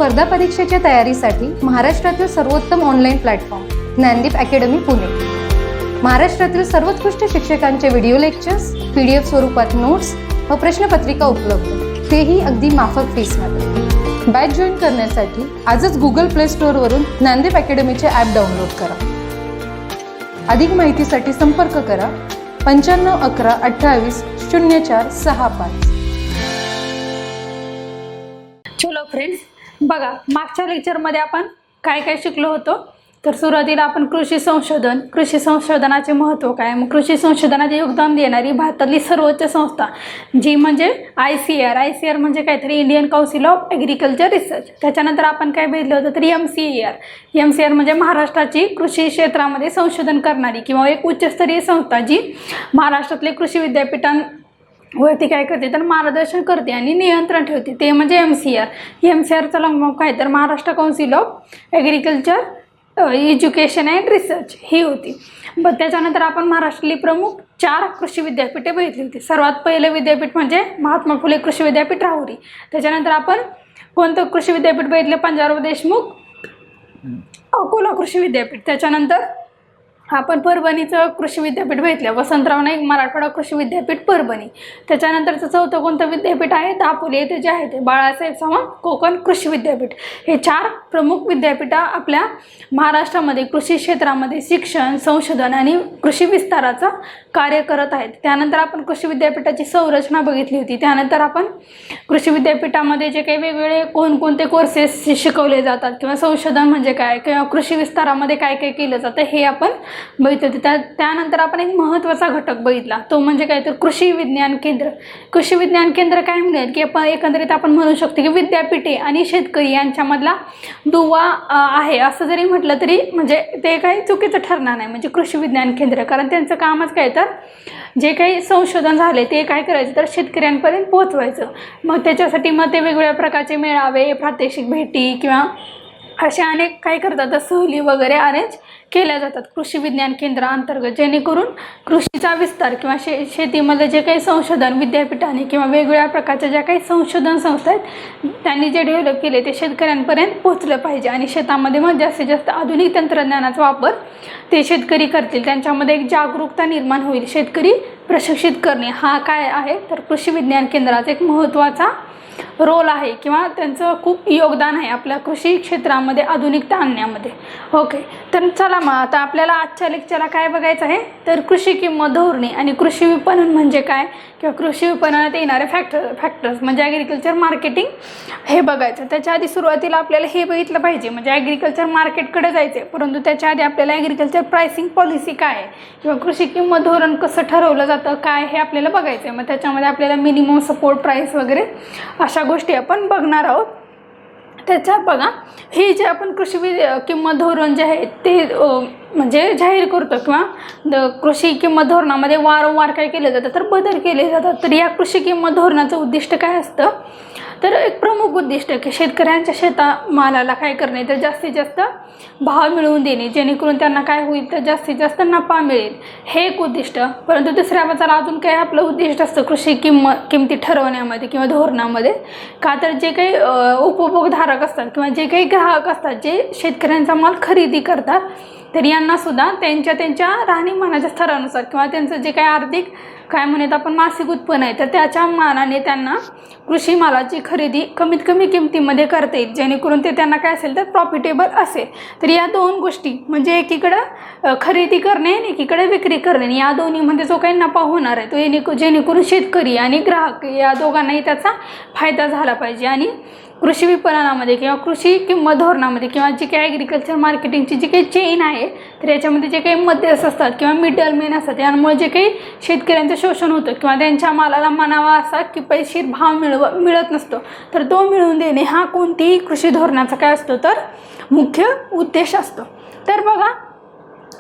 स्पर्धा परीक्षेच्या तयारीसाठी महाराष्ट्रातील सर्वोत्तम online platform Gyandeep academy Pune. महाराष्ट्रातील सर्वोत्कृष्ट शिक्षकांचे व्हिडिओ लेक्चर्स, PDF स्वरूपात नोट्स व प्रश्नपत्रिका उपलब्ध, तेही अगदी माफक फीसमध्ये। बॅच जॉईन करण्यासाठी आजच गुगल प्ले स्टोअरवरून ज्ञानदीप अकॅडमीचे ॲप डाउनलोड करा। अधिक माहितीसाठी संपर्क करा 95 11 28 04 65। चलो फ्रेंड्स, बघा मागच्या लेक्चरमध्ये आपण काय काय शिकलो होतो। तर सुरुवातीला आपण कृषी संशोधनाचे महत्त्व काय, मग कृषी संशोधनाचे योगदान देणारी भारतातली सर्वोच्च संस्था जी म्हणजे ICAR म्हणजे काहीतरी Indian council of agriculture research. त्याच्यानंतर आपण काय बघितलं होतं तर MCAR म्हणजे महाराष्ट्राची कृषी क्षेत्रामध्ये संशोधन करणारी किंवा एक उच्चस्तरीय संस्था जी महाराष्ट्रातले कृषी विद्यापीठांवरती काय करते तर मार्गदर्शन करते आणि नियंत्रण ठेवते, ते म्हणजे MCARचा लंबनाव काय तर Maharashtra council of agriculture education and research ही होती। मग त्याच्यानंतर आपण महाराष्ट्रातली प्रमुख 4 कृषी विद्यापीठे बघितली होती। सर्वात पहिलं विद्यापीठ म्हणजे महात्मा फुले कृषी विद्यापीठ राहुरी। त्याच्यानंतर आपण कोणतं कृषी विद्यापीठ बघितलं, पंजाबराव देशमुख अकोला कृषी विद्यापीठ। त्याच्यानंतर आपण परभणीचं कृषी विद्यापीठ बघितलं, वसंतराव नाईक मराठवाडा कृषी विद्यापीठ परभणी। त्याच्यानंतरचं चौथं कोणतं विद्यापीठ आहे, दापोली येथे जे आहे ते बाळासाहेब सावंत कोकण कृषी विद्यापीठ। हे 4 प्रमुख विद्यापीठं आपल्या महाराष्ट्रामध्ये कृषी क्षेत्रामध्ये शिक्षण, संशोधन आणि कृषी विस्ताराचं कार्य करत आहेत। त्यानंतर आपण कृषी विद्यापीठाची संरचना बघितली होती। त्यानंतर आपण कृषी विद्यापीठामध्ये जे काही वेगवेगळे कोणकोणते कोर्सेस शिकवले जातात किंवा संशोधन म्हणजे काय किंवा कृषी विस्तारामध्ये काय काय केलं जातं हे आपण बघितलं होतं। त्यानंतर आपण एक महत्त्वाचा घटक बघितला, तो म्हणजे काय तर कृषी विज्ञान केंद्र। कृषी विज्ञान केंद्र काय म्हणेल की आपण एकंदरीत आपण म्हणू शकतो की विद्यापीठे आणि शेतकरी यांच्यामधला दुवा आहे असं जरी म्हटलं तरी म्हणजे ते काही चुकीचं ठरणार नाही। म्हणजे कृषी विज्ञान केंद्र, कारण त्यांचं कामच काय तर जे काही संशोधन झाले ते काय करायचं तर शेतकऱ्यांपर्यंत पोहोचवायचं। मग त्याच्यासाठी मग ते वेगवेगळ्या प्रकारचे मेळावे, प्रात्यक्षिक भेटी किंवा अशा अनेक काय करतात सहली वगैरे अरेंज केल्या जातात कृषी विज्ञान केंद्राअंतर्गत, जेणेकरून कृषीचा विस्तार किंवा शेतीमध्ये जे काही संशोधन विद्यापीठाने किंवा वेगवेगळ्या प्रकारच्या ज्या काही संशोधन संस्था आहेत त्यांनी जे डेव्हलप केले ते शेतकऱ्यांपर्यंत पोहोचलं पाहिजे आणि शेतामध्ये मग जास्तीत जास्त आधुनिक तंत्रज्ञानाचा वापर ते शेतकरी करतील, त्यांच्यामध्ये एक जागरूकता निर्माण होईल। शेतकरी प्रशिक्षित करणे हा काय आहे तर कृषी विज्ञान केंद्राचा एक महत्त्वाचा रोल आहे किंवा त्यांचं खूप योगदान आहे आपल्या कृषी क्षेत्रामध्ये आधुनिकता आणण्यामध्ये। ओके, तर चला मग आता आपल्याला आजच्या लेक्चरला काय बघायचं आहे तर कृषी किंमत धोरणे आणि कृषी विपणन म्हणजे काय किंवा कृषी विपणनात येणारे फॅक्टर्स म्हणजे ॲग्रिकल्चर मार्केटिंग हे बघायचं। त्याच्या आधी सुरुवातीला आपल्याला हे बघितलं पाहिजे म्हणजे ॲग्रिकल्चर मार्केटकडे जायचं आहे, परंतु त्याच्या आधी आपल्याला ॲग्रिकल्चर प्राइसिंग पॉलिसी काय आहे किंवा कृषी किंमत धोरण कसं ठरवलं जातं काय हे आपल्याला बघायचं आहे। मग त्याच्यामध्ये आपल्याला मिनिमम सपोर्ट प्राईस वगैरे अशा गोष्टी आपण बघणार आहोत। त्याच्यात बघा हे जे आपण कृषी किंमत धोरण जे आहे ते म्हणजे जाहीर करतो किंवा कृषी किंमत धोरणामध्ये वारंवार काय केलं जातं तर बदल केले जातात। तर या कृषी किंमत धोरणाचं उद्दिष्ट काय असतं तर एक प्रमुख उद्दिष्ट की शेतकऱ्यांच्या शेतामालाला काय करणे तर जास्तीत जास्त भाव मिळवून देणे, जेणेकरून त्यांना काय होईल तर जास्तीत जास्त नफा मिळेल, हे एक उद्दिष्ट। परंतु दुसऱ्या बाजूला अजून काय आपलं उद्दिष्ट असतं कृषी किमती ठरवण्यामध्ये किंवा धोरणामध्ये का तर जे काही उपभोगधारक असतात किंवा जे काही ग्राहक असतात जे शेतकऱ्यांचा माल खरेदी करतात तर यांना सुद्धा त्यांच्या राहणीमानाच्या स्तरानुसार किंवा त्यांचं जे काही आर्थिक काय म्हणत आपण मासिक उत्पन्न आहे तर त्याच्या मानाने त्यांना कृषी मालाची खरेदी कमीत कमी किमतीमध्ये करता येईल, जेणेकरून ते त्यांना काय असेल तर प्रॉफिटेबल असेल। तर या 2 गोष्टी म्हणजे एकीकडं खरेदी करणे आणि एकीकडे विक्री करणे या दोन्हीमध्ये जो काही नफा होणार आहे तो जेणेकरून शेतकरी आणि ग्राहक या दोघांनाही त्याचा फायदा झाला पाहिजे। आणि कृषी विपणनामध्ये किंवा कृषी किंमत धोरणामध्ये किंवा जी काही ॲग्रिकल्चर मार्केटिंगची जी काही चेन आहे तर याच्यामध्ये जे काही मध्यस्थ असतात किंवा मिडलमॅन असतात यामुळे जे काही शेतकऱ्यांचं शोषण होतं किंवा त्यांच्या मालाला म्हणावा असा की पैशीर भाव मिळत नसतो तर तो मिळवून देणे हा कोणतीही कृषी धोरणाचा काय असतो तर मुख्य उद्देश असतो। तर बघा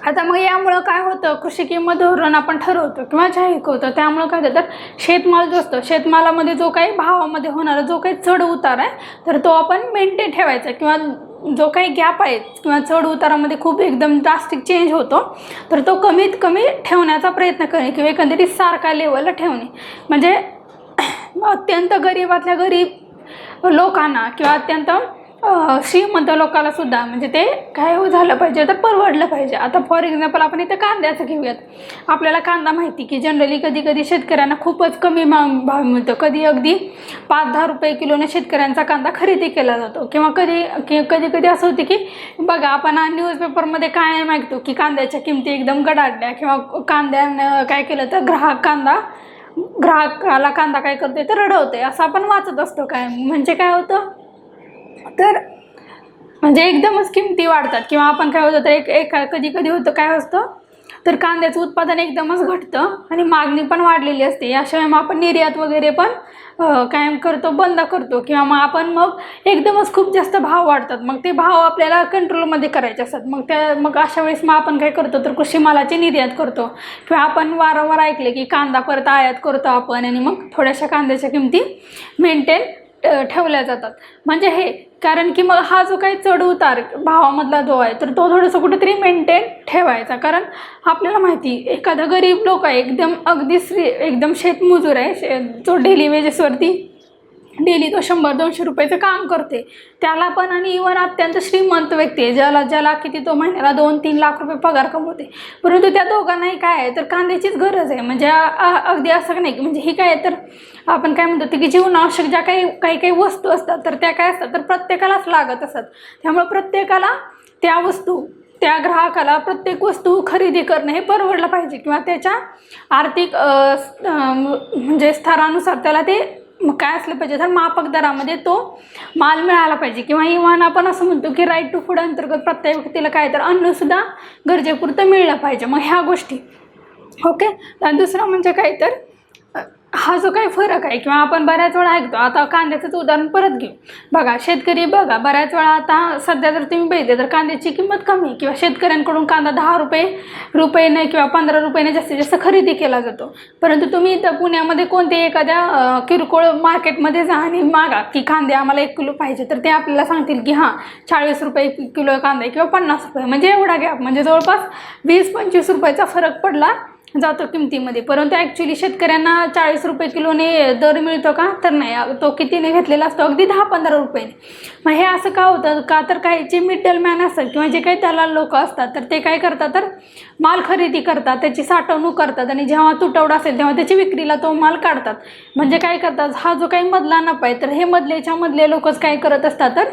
आता मग यामुळं काय होतं कृषी किंमत धोरण आपण ठरवतो किंवा जाहीर करतो, त्यामुळं काय होतं तर शेतमाल जो असतो शेतमालामध्ये जो काही भावामध्ये होणारा जो काही चढ उतार आहे तर तो आपण मेंटेन ठेवायचा किंवा जो काही गॅप आहे किंवा चढ उतारामध्ये खूप एकदम ड्रास्टिक चेंज होतो तर तो कमीत कमी ठेवण्याचा प्रयत्न करणे किंवा एकंदरीत सारखा लेवलला ठेवणे। म्हणजे अत्यंत गरीबातल्या गरीब लोकांना किंवा अत्यंत श्रीमंत लोकांना सुद्धा म्हणजे ते काय झालं पाहिजे तर परवडलं पाहिजे. आता फॉर एक्झाम्पल आपण इथं कांद्याचं घेऊयात. आपल्याला कांदा माहिती की जनरली कधी कधी शेतकऱ्यांना खूपच कमी भाव मिळतो. कधी अगदी 5-10 रुपये किलोने शेतकऱ्यांचा कांदा खरेदी केला जातो. किंवा कधी असं होते की बघा आपण न्यूजपेपरमध्ये काय मागतो की कांद्याच्या किमती एकदम गडाडल्या किंवा कांद्यानं काय केलं तर ग्राहकाला कांदा काय करतोय तर रडवते असं आपण वाचत असतो. काय म्हणजे काय होतं तर म्हणजे एकदमच किमती वाढतात. किंवा आपण काय होतं तर कधी होतं काय असतं तर कांद्याचं उत्पादन एकदमच घटतं आणि मागणी पण वाढलेली असते. याशिवाय मग आपण निर्यात वगैरे पण कायम करतो बंद करतो. किंवा मग एकदमच खूप जास्त भाव वाढतात. मग ते भाव आपल्याला कंट्रोलमध्ये करायचे असतात. मग अशा वेळेस मग आपण काय करतो तर कृषी मालाची निर्यात करतो. किंवा आपण वारंवार ऐकले की कांदा परत आयात करतो आपण आणि मग थोड्याशा कांद्याच्या किमती मेंटेन ठेवल्या जातात. म्हणजे हे कारण की मग हा जो काही चढ उतार भावामधला जो आहे तर तो थोडंसं कुठेतरी मेंटेन ठेवायचा. कारण आपल्याला माहिती एखादा गरीब लोक आहे एकदम शेतमजूर आहे जो डेली वेजेसवरती डेली तो 100-200 रुपयाचं काम करते त्याला पण आणि इव्हन अत्यंत श्रीमंत व्यक्ती आहे ज्याला किती तो महिन्याला 2-3 लाख रुपये पगार कमवते. परंतु त्या दोघांनाही काय आहे तर कांद्याचीच गरज आहे. म्हणजे अगदी असं नाही की म्हणजे ही काय आहे तर आपण काय म्हणतो की जीवनावश्यक ज्या काही वस्तू असतात तर त्या काय असतात तर प्रत्येकालाच लागत असतात. त्यामुळे प्रत्येकाला त्या ग्राहकाला प्रत्येक वस्तू खरेदी करणे हे परवडलं पाहिजे. किंवा त्याच्या आर्थिक म्हणजे स्तरानुसार त्याला ते काय असलं पाहिजे तर माफक दरामध्ये तो माल मिळाला पाहिजे. किंवा इव्हन आपण असं म्हणतो की राईट टू फूड अंतर्गत प्रत्येक व्यक्तीला काय तर अन्नसुद्धा गरजेपुरतं मिळलं पाहिजे. मग ह्या गोष्टी ओके. आणि दुसरं म्हणजे काय तर हा जो काही फरक आहे किंवा आपण बऱ्याच वेळा ऐकतो. आता कांद्याचंच उदाहरण परत घेऊ. बघा शेतकरी बऱ्याच वेळा आता सध्या जर तुम्ही बघितले तर कांद्याची किंमत कमी किंवा शेतकऱ्यांकडून कांदा 10 रुपयेने किंवा 15 रुपयेने जास्तीत जास्त खरेदी केला जातो. परंतु तुम्ही इथं पुण्यामध्ये कोणत्याही एखाद्या किरकोळ मार्केटमध्ये जा आणि मागा की कांदे आम्हाला 1 किलो पाहिजे तर ते आपल्याला सांगतील की हां 40 रुपये किलो कांदा किंवा 50 रुपये म्हणजे एवढा गॅप म्हणजे जवळपास 20-25 रुपयाचा फरक पडला जातो किमतीमध्ये. परंतु ॲक्च्युली शेतकऱ्यांना 40 रुपये किलोने दर मिळतो का तर नाही. तो कितीने घेतलेला असतो अगदी 10-15 रुपयाने. मग हे असं का होतं का तर काही जे मिडलमॅन असतात किंवा जे काही दलाल लोक असतात तर ते काय करतात तर माल खरेदी करतात त्याची साठवणूक करतात आणि जेव्हा तुटवडा असेल तेव्हा त्याची विक्रीला तो माल काढतात. म्हणजे काय करतात हा जो काही मधला नफा आहे तर हे मधले लोकच काय करत असतात तर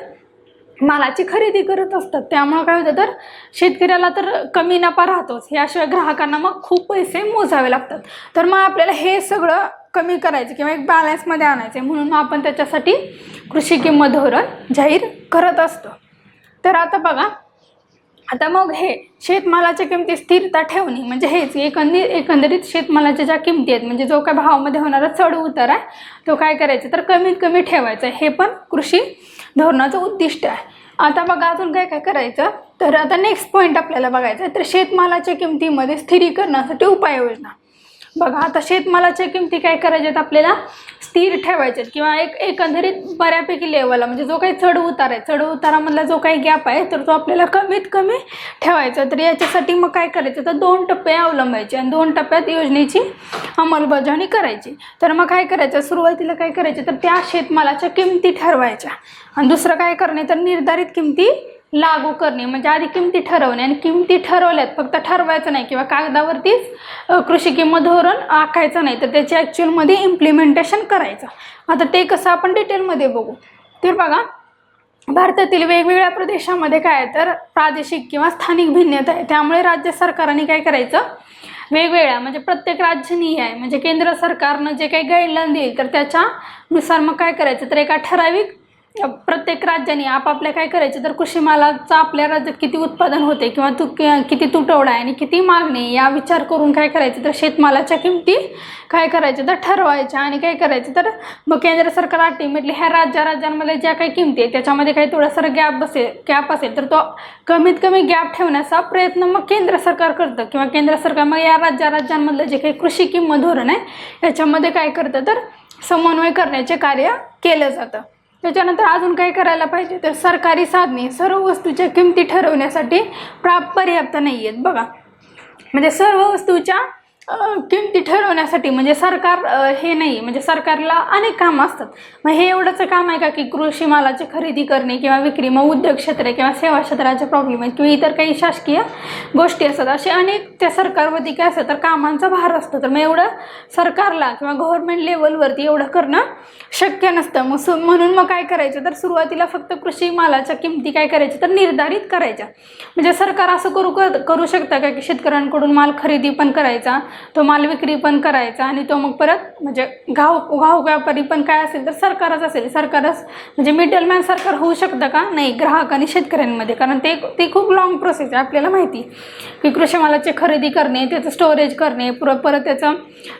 मालाची खरेदी करत असतात. त्यामुळे काय होतं तर शेतकऱ्याला तर कमी नफा राहतोच. याशिवाय ग्राहकांना मग खूप पैसे मोजावे लागतात. तर मग आपल्याला हे सगळं कमी करायचं किंवा एक बॅलन्समध्ये आणायचं म्हणून मग आपण त्याच्यासाठी कृषी किंमत धोरण जाहीर करत असतो. तर आता बघा आता मग हे शेतमालाच्या किमती स्थिरता ठेवणे म्हणजे हेच एकंदरीत शेतमालाच्या ज्या किमती आहेत म्हणजे जो काय भावामध्ये होणारा चढ उतार आहे तो काय करायचा तर कमीत कमी ठेवायचा. हे पण कृषी धोरणाचं उद्दिष्ट आहे. आता बघा अजून काय करायचं तर आता नेक्स्ट पॉईंट आपल्याला बघायचं आहे तर शेतमालाच्या किमतीमध्ये स्थिरीकरणासाठी उपाययोजना. बघा आता शेतमालाच्या किमती काय करायच्यात आपल्याला स्थिर ठेवायच्यात किंवा एकंदरीत बऱ्यापैकी लेवलला म्हणजे जो काही चढ उतार आहे चढ उतारामधला जो काही गॅप आहे तर तो आपल्याला कमीत कमी ठेवायचा. तर याच्यासाठी मग काय करायचं तर 2 टप्पे अवलंबायचे आणि 2 टप्प्यात योजनेची अंमलबजावणी करायची. तर मग काय करायचं सुरुवातीला काय करायचं तर त्या शेतमालाच्या किमती ठरवायच्या आणि दुसरं काय करणे तर निर्धारित किमती लागू करणे म्हणजे आधी किमती ठरवणे आणि किमती ठरवल्यात फक्त ठरवायचं नाही किंवा कागदावरतीच कृषी किंमत धोरण आखायचं नाही तर त्याचे ॲक्च्युअलमध्ये इम्प्लिमेंटेशन करायचं. आता ते कसं आपण डिटेलमध्ये बघू. तर बघा भारतातील वेगवेगळ्या प्रदेशामध्ये काय आहे तर प्रादेशिक किंवा स्थानिक भिन्नता आहे. त्यामुळे राज्य सरकारने काय करायचं वेगवेगळ्या म्हणजे प्रत्येक राज्यनीय आहे म्हणजे केंद्र सरकारनं जे काही गाईडलाईन देईल तर त्याच्यानुसार मग काय करायचं तर एका ठराविक प्रत्येक राज्याने आपापल्या काय करायचं तर कृषी मालाचं आपल्या राज्यात किती उत्पादन होते किंवा किती तुटवडा आहे आणि किती मागणी या विचार करून काय करायचं तर शेतमालाच्या किमती काय करायचं तर ठरवायच्या. आणि काय करायचं तर मग केंद्र सरकार अल्टिमेटली ह्या राज्यांमध्ये ज्या काही किमती आहे त्याच्यामध्ये काही थोडासा गॅप असेल तर तो कमीत कमी गॅप ठेवण्याचा प्रयत्न मग केंद्र सरकार करतं किंवा केंद्र सरकार मग या राज्यांमधलं जे काही कृषी किंमत धोरण आहे याच्यामध्ये काय करतं तर समन्वय करण्याचे कार्य केलं जातं. त्याच्यानंतर अजून काय करायला पाहिजे तर सरकारी साधने सर्व वस्तूच्या किमती ठरवण्यासाठी पर्याप्त नाही आहेत. बघा म्हणजे सर्व वस्तूच्या किमती ठरवण्यासाठी म्हणजे सरकार हे नाही, म्हणजे सरकारला अनेक कामं असतात. मग हे एवढंच काम आहे का की कृषी मालाची खरेदी करणे किंवा विक्री, मग उद्योग क्षेत्र किंवा सेवा क्षेत्राचे प्रॉब्लेम आहेत किंवा इतर काही शासकीय गोष्टी असतात, असे अनेक त्या सरकारवरती काय असतं तर कामांचा भार असतो. तर मग एवढं सरकारला किंवा गव्हर्नमेंट लेवलवरती एवढं करणं शक्य नसतं. म्हणून मग काय करायचं तर सुरुवातीला फक्त कृषी मालाच्या किमती काय करायच्या तर निर्धारित करायच्या. म्हणजे सरकार असं करू शकतं का की शेतकऱ्यांकडून माल खरेदी पण करायचा, तो माल विक्री पण करायचा आणि तो मग परत म्हणजे घाऊक व्यापारी पण काय असेल तर सरकारच असेल. सरकारच म्हणजे मिडलमॅन सरकार होऊ शकतं का? नाही, ग्राहक आणि शेतकऱ्यांमध्ये. कारण ते खूप लॉंग प्रोसेस आहे. आपल्याला माहिती की कृषी मालाची खरेदी करणे, त्याचं स्टोरेज करणे, परत त्याचं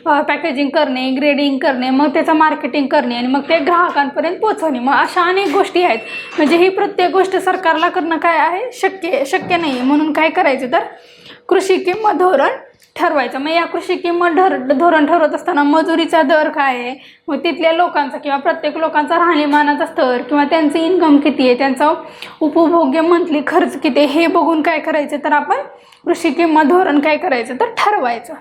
पॅकेजिंग करणे, ग्रेडिंग करणे, मग त्याचं मार्केटिंग करणे आणि मग ते ग्राहकांपर्यंत पोहोचवणे. मग अशा अनेक गोष्टी आहेत. म्हणजे ही प्रत्येक गोष्ट सरकारला करणं काय आहे शक्य नाही आहे. म्हणून काय करायचं तर कृषी किंमत धोरण ठरवायचं. मग या कृषी किंमत धोरण ठरवत असताना मजुरीचा दर काय आहे, मग तिथल्या लोकांचा किंवा प्रत्येक लोकांचा राहणीमानाचा स्तर किंवा त्यांचं इन्कम किती आहे, त्यांचा उपभोग्य मंथली खर्च किती आहे, हे बघून काय करायचं तर आपण कृषी किंमत धोरण काय करायचं तर ठरवायचं.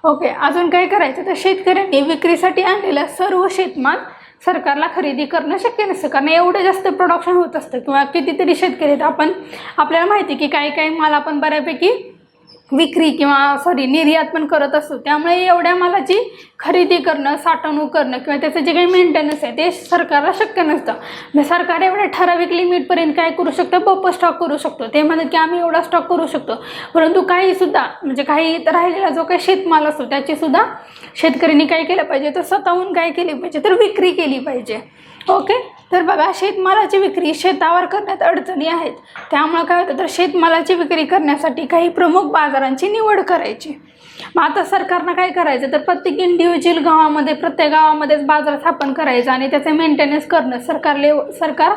ओके, अजून काय करायचं तर शेतकऱ्यांनी विक्रीसाठी आणलेला सर्व शेतमाल सरकारला खरेदी करणं शक्य नसतं. कारण एवढं जास्त प्रोडक्शन होत असतं किंवा कितीतरी शेतकरी आहेत. आपल्याला माहिती की काही माल आपण बऱ्यापैकी विक्री किंवा निर्यात पण करत असतो. त्यामुळे एवढ्या मालाची खरेदी करणं, साठवणूक करणं किंवा त्याचं जे काही मेंटेनन्स आहे ते सरकारला शक्य नसतं. म्हणजे सरकार एवढ्या ठराविक लिमिटपर्यंत काय करू शकतं, बफर स्टॉक करू शकतो. ते म्हणतात की आम्ही एवढा स्टॉक करू शकतो. परंतु काहीसुद्धा म्हणजे काही राहिलेला जो काही शेतमाल असतो त्याचीसुद्धा शेतकऱ्यांनी काय केलं पाहिजे तर स्वतःहून काय केली पाहिजे तर विक्री केली पाहिजे. ओके, तर बघा शेतमालाची विक्री शेतावर करण्यात अडचणी आहेत. त्यामुळे काय होतं तर शेतमालाची विक्री करण्यासाठी काही प्रमुख बाजारांची निवड करायची. मग आता सरकारनं काय करायचं तर प्रत्येक इंडिव्हिज्युअल गावामध्ये प्रत्येक गावामध्येच बाजार स्थापन करायचा आणि त्याचे मेंटेनन्स करणं सरकार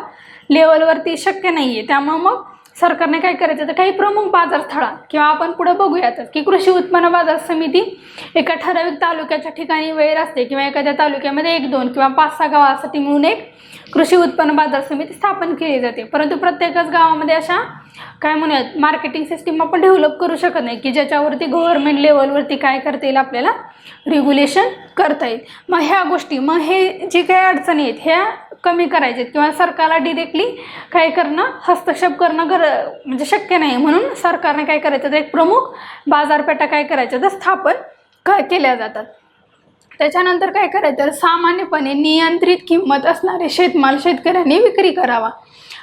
लेवलवरती शक्य नाही आहे. त्यामुळं मग सरकारने काय करायचं तर काही प्रमुख बाजार स्थळात किंवा आपण पुढे बघूयात की कृषी उत्पन्न बाजार समिती एका ठराविक तालुक्याच्या ठिकाणी वेळ असते किंवा एखाद्या तालुक्यामध्ये 1-2 किंवा 5-6 गावासाठी मिळून एक कृषी उत्पन्न बाजार समिती स्थापन केली जाते. परंतु प्रत्येकच गावामध्ये अशा काय म्हणूयात मार्केटिंग सिस्टीम आपण डेव्हलप करू शकत नाही की ज्याच्यावरती गव्हर्नमेंट लेवलवरती काय करता येईल आपल्याला रेग्युलेशन करता येईल. मग ह्या गोष्टी हे जी काही अडचणी आहेत ह्या कमी करायचे किंवा सरकारला डिरेक्टली काय करणं हस्तक्षेप करणं म्हणजे शक्य नाही. म्हणून सरकारने काय करायचं तर एक प्रमुख बाजारपेठा काय करायच्या तर स्थापन केल्या जातात. त्याच्यानंतर काय करायचं तर सामान्यपणे नियंत्रित किंमत असणारे शेतमाल शेतकऱ्यांनी विक्री करावा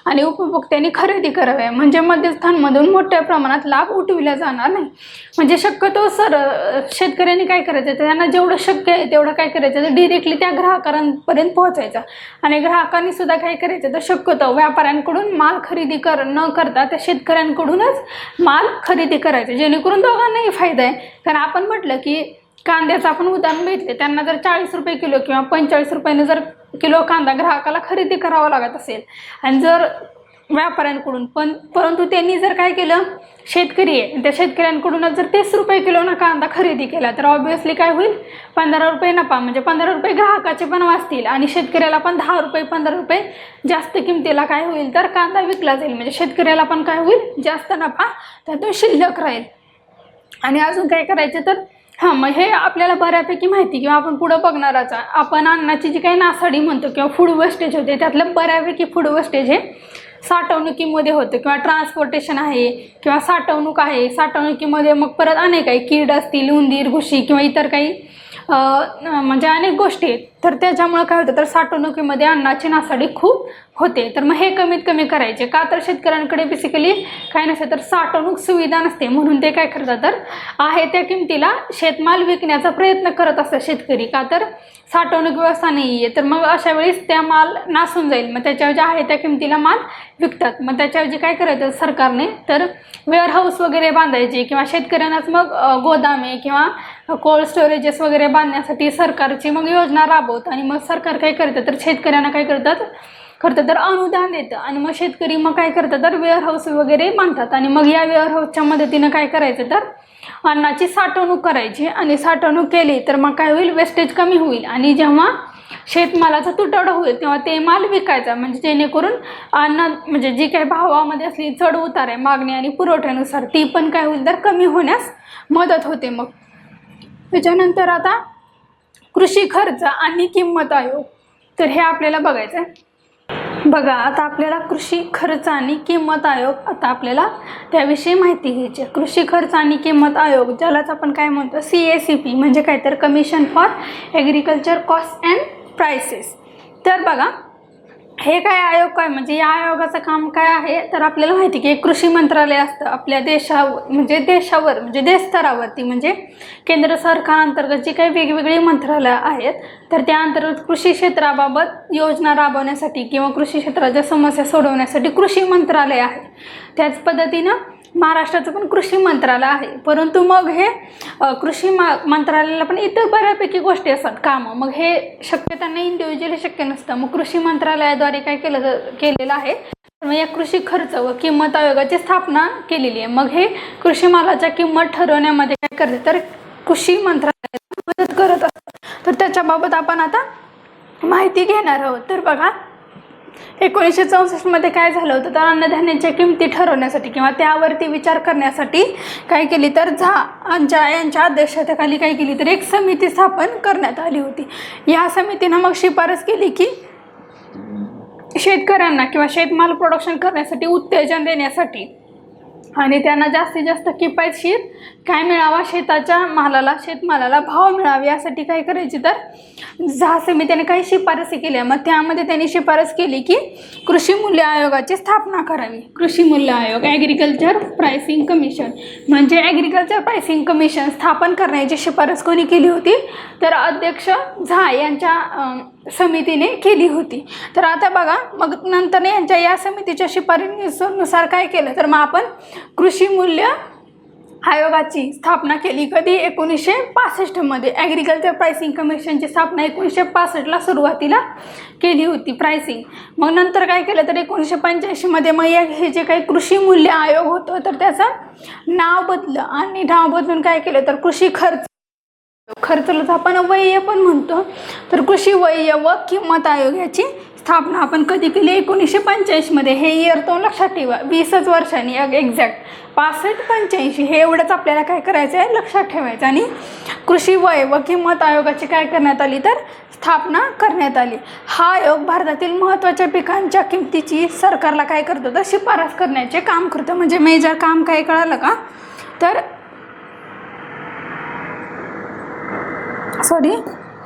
आणि उपभोक्त्यांनी खरेदी करावी. म्हणजे मध्यस्थांमधून मोठ्या प्रमाणात लाभ उठविला जाणार नाही. म्हणजे शक्यतो शेतकऱ्यांनी काय करायचं तर त्यांना जेवढं शक्य आहे तेवढं काय करायचं तर डिरेक्टली त्या ग्राहकांपर्यंत पोहोचायचं आणि ग्राहकांनी सुद्धा काय करायचं तर शक्यतो व्यापाऱ्यांकडून माल खरेदी न करता त्या शेतकऱ्यांकडूनच माल खरेदी करायचं, जेणेकरून दोघांनाही फायदा आहे. कारण आपण म्हटलं की कांद्याचं आपण उदाहरण घेतले, त्यांना जर 40 रुपये किलो किंवा 45 रुपयाने जर किलो कांदा ग्राहकाला खरेदी करावा लागत असेल आणि जर व्यापाऱ्यांकडून परंतु त्यांनी जर काय केलं शेतकरी आहे त्या शेतकऱ्यांकडूनच जर 30 रुपये किलोनं कांदा खरेदी केला तर ऑब्व्हियसली काय होईल 15 रुपये नफा. म्हणजे 15 रुपये ग्राहकाचे पण वाचतील आणि शेतकऱ्याला पण 10 रुपये 15 रुपये जास्त किमतीला काय होईल तर कांदा विकला जाईल. म्हणजे शेतकऱ्याला पण काय होईल जास्त नफा त्यातून शिल्लक राहील. आणि अजून काय करायचं तर मग हे आपल्याला बऱ्यापैकी माहिती किंवा आपण पुढं बघणारच. आपण अन्नाची जी काही नासाडी म्हणतो किंवा फूड वेस्टेज होते त्यातलं बऱ्यापैकी फूड वेस्टेज हे साठवणुकीमध्ये होतं किंवा ट्रान्सपोर्टेशन आहे किंवा साठवणूक आहे. साठवणुकीमध्ये मग परत अनेक आहे, कीड असतील, उंदीर, घुशी किंवा इतर काही म्हणजे अनेक गोष्टी आहेत. तर त्याच्यामुळे काय होतं तर साठवणुकीमध्ये अन्नाची नासाडी खूप होते. तर मग हे कमीत कमी करायचे का तर शेतकऱ्यांकडे बेसिकली काय नसते तर साठवणूक सुविधा नसते. म्हणून ते काय करतात तर आहे त्या किमतीला शेतमाल विकण्याचा प्रयत्न करत असतात शेतकरी. का तर साठवणूक व्यवस्था नाही आहे तर मग अशा वेळेस त्या माल नासून जाईल. मग त्याच्याऐवजी आहे त्या किमतीला माल विकतात. मग त्याच्याऐवजी काय करायचं सरकारने तर वेअरहाऊस वगैरे बांधायचे किंवा शेतकऱ्यांनाच मग गोदामे किंवा कोल्ड स्टोरेजेस वगैरे बांधण्यासाठी सरकारची मग योजना राबवतात. आणि मग सरकार काय करतं तर शेतकऱ्यांना काय करतं तर अनुदान देतं आणि मग शेतकरी मग काय करतात तर वेअरहाऊस वगैरे बांधतात आणि मग या वेअरहाऊसच्या मदतीनं काय करायचं तर अन्नाची साठवणूक करायची आणि साठवणूक केली तर मग काय होईल वेस्टेज कमी होईल आणि जेव्हा शेतमालाचा तुटवडा होईल तेव्हा ते माल विकायचा. म्हणजे जेणेकरून अन्न म्हणजे जी काही भावामध्ये असली चढ उतार आहे मागणी आणि पुरवठ्यानुसार ती पण काय होईल तर कमी होण्यास मदत होते. मग त्याच्यानंतर आता कृषी खर्च आणि किंमत आयोग, तर हे आपल्याला बघायचं आहे. बघा, आता आपल्याला कृषी खर्च आणि किंमत आयोग, आता आपल्याला त्याविषयी माहिती घ्यायची आहे. कृषी खर्च आणि किंमत आयोग, ज्यालाच आपण काय म्हणतो, CACP म्हणजे काय तर commission for agriculture cost and prices. तर बघा, हे काय आयोग काय म्हणजे या आयोगाचं काम काय आहे, तर आपल्याला माहिती की एक कृषी मंत्रालय असतं आपल्या देशावर म्हणजे देश स्तरावरती, म्हणजे केंद्र सरकारांतर्गत जी काही वेगवेगळी मंत्रालय आहेत, तर त्या अंतर्गत कृषी क्षेत्राबाबत योजना राबवण्यासाठी किंवा कृषी क्षेत्राच्या समस्या सोडवण्यासाठी कृषी मंत्रालय आहे. त्याच पद्धतीनं महाराष्ट्राचं पण कृषी मंत्रालय आहे. परंतु मग हे कृषी मंत्रालयाला पण इतर बऱ्यापैकी गोष्टी असतात कामं, मग हे शक्य त्यांना इंडिव्हिज्युअली शक्य नसतं. मग कृषी मंत्रालयाद्वारे काय केलेलं आहे, मग या कृषी खर्च व किंमत आयोगाची स्थापना केलेली आहे. मग हे कृषी मालाच्या किंमत ठरवण्यामध्ये काय करते, तर कृषी मंत्रालयाला मदत करत असतं. तर त्याच्याबाबत आपण आता माहिती घेणार आहोत. तर बघा, 1964 काय झालं होतं, तर अन्नधान्याच्या किमती ठरवण्यासाठी किंवा त्यावरती विचार करण्यासाठी काय केली, तर यांच्या अध्यक्षतेखाली काय केली, तर एक समिती स्थापन करण्यात आली होती. या समितीनं मग शिफारस केली की शेतकऱ्यांना किंवा शेतमाल प्रोडक्शन करण्यासाठी उत्तेजन देण्यासाठी आणि त्यांना जास्तीत जास्त किफायतशीर काय मिळावा, शेतमालाला भाव मिळावा, यासाठी काय करायची, तर समितीने काही शिफारसी केल्या. मग त्यामध्ये त्यांनी शिफारस केली की कृषी मूल्य आयोगाची स्थापना करावी. कृषी मूल्य आयोग, ॲग्रिकल्चर प्राइसिंग कमिशन, म्हणजे ॲग्रिकल्चर प्राइसिंग कमिशन स्थापन करण्याची शिफारस कोणी केली होती, तर अध्यक्ष झा यांच्या समितीने केली होती. तर आता बघा, मग नंतर यांच्या या समितीच्या शिफारसीनुसार काय केलं, तर मग आपण कृषी मूल्य आयोगाची स्थापना केली. कधी 1965 ॲग्रिकल्चर प्राइसिंग कमिशनची स्थापना 1965 सुरुवातीला केली होती प्राइसिंग. मग नंतर काय केलं, तर 1985 मग हे जे काही कृषी मूल्य आयोग होतं, तर त्याचं नाव बदललं आणि नाव बदलून काय केलं, तर कृषी खर्चला आपण व्यय पण म्हणतो, तर कृषी व्यय व किंमत आयोग याची स्थापना आपण कधी केली, 1985 हे इयर तो लक्षात ठेवा. 20च वर्षांनी एक्झॅक्ट 65-85 हे एवढंच आपल्याला काय करायचं आहे, लक्षात ठेवायचं. आणि कृषी व्यय व किंमत आयोगाची काय करण्यात आली, तर स्थापना करण्यात आली. हा आयोग भारतातील महत्त्वाच्या पिकांच्या किमतीची सरकारला काय करतो, तर शिफारस करण्याचे काम करतो. म्हणजे मेजर काम काय कळालं का, तर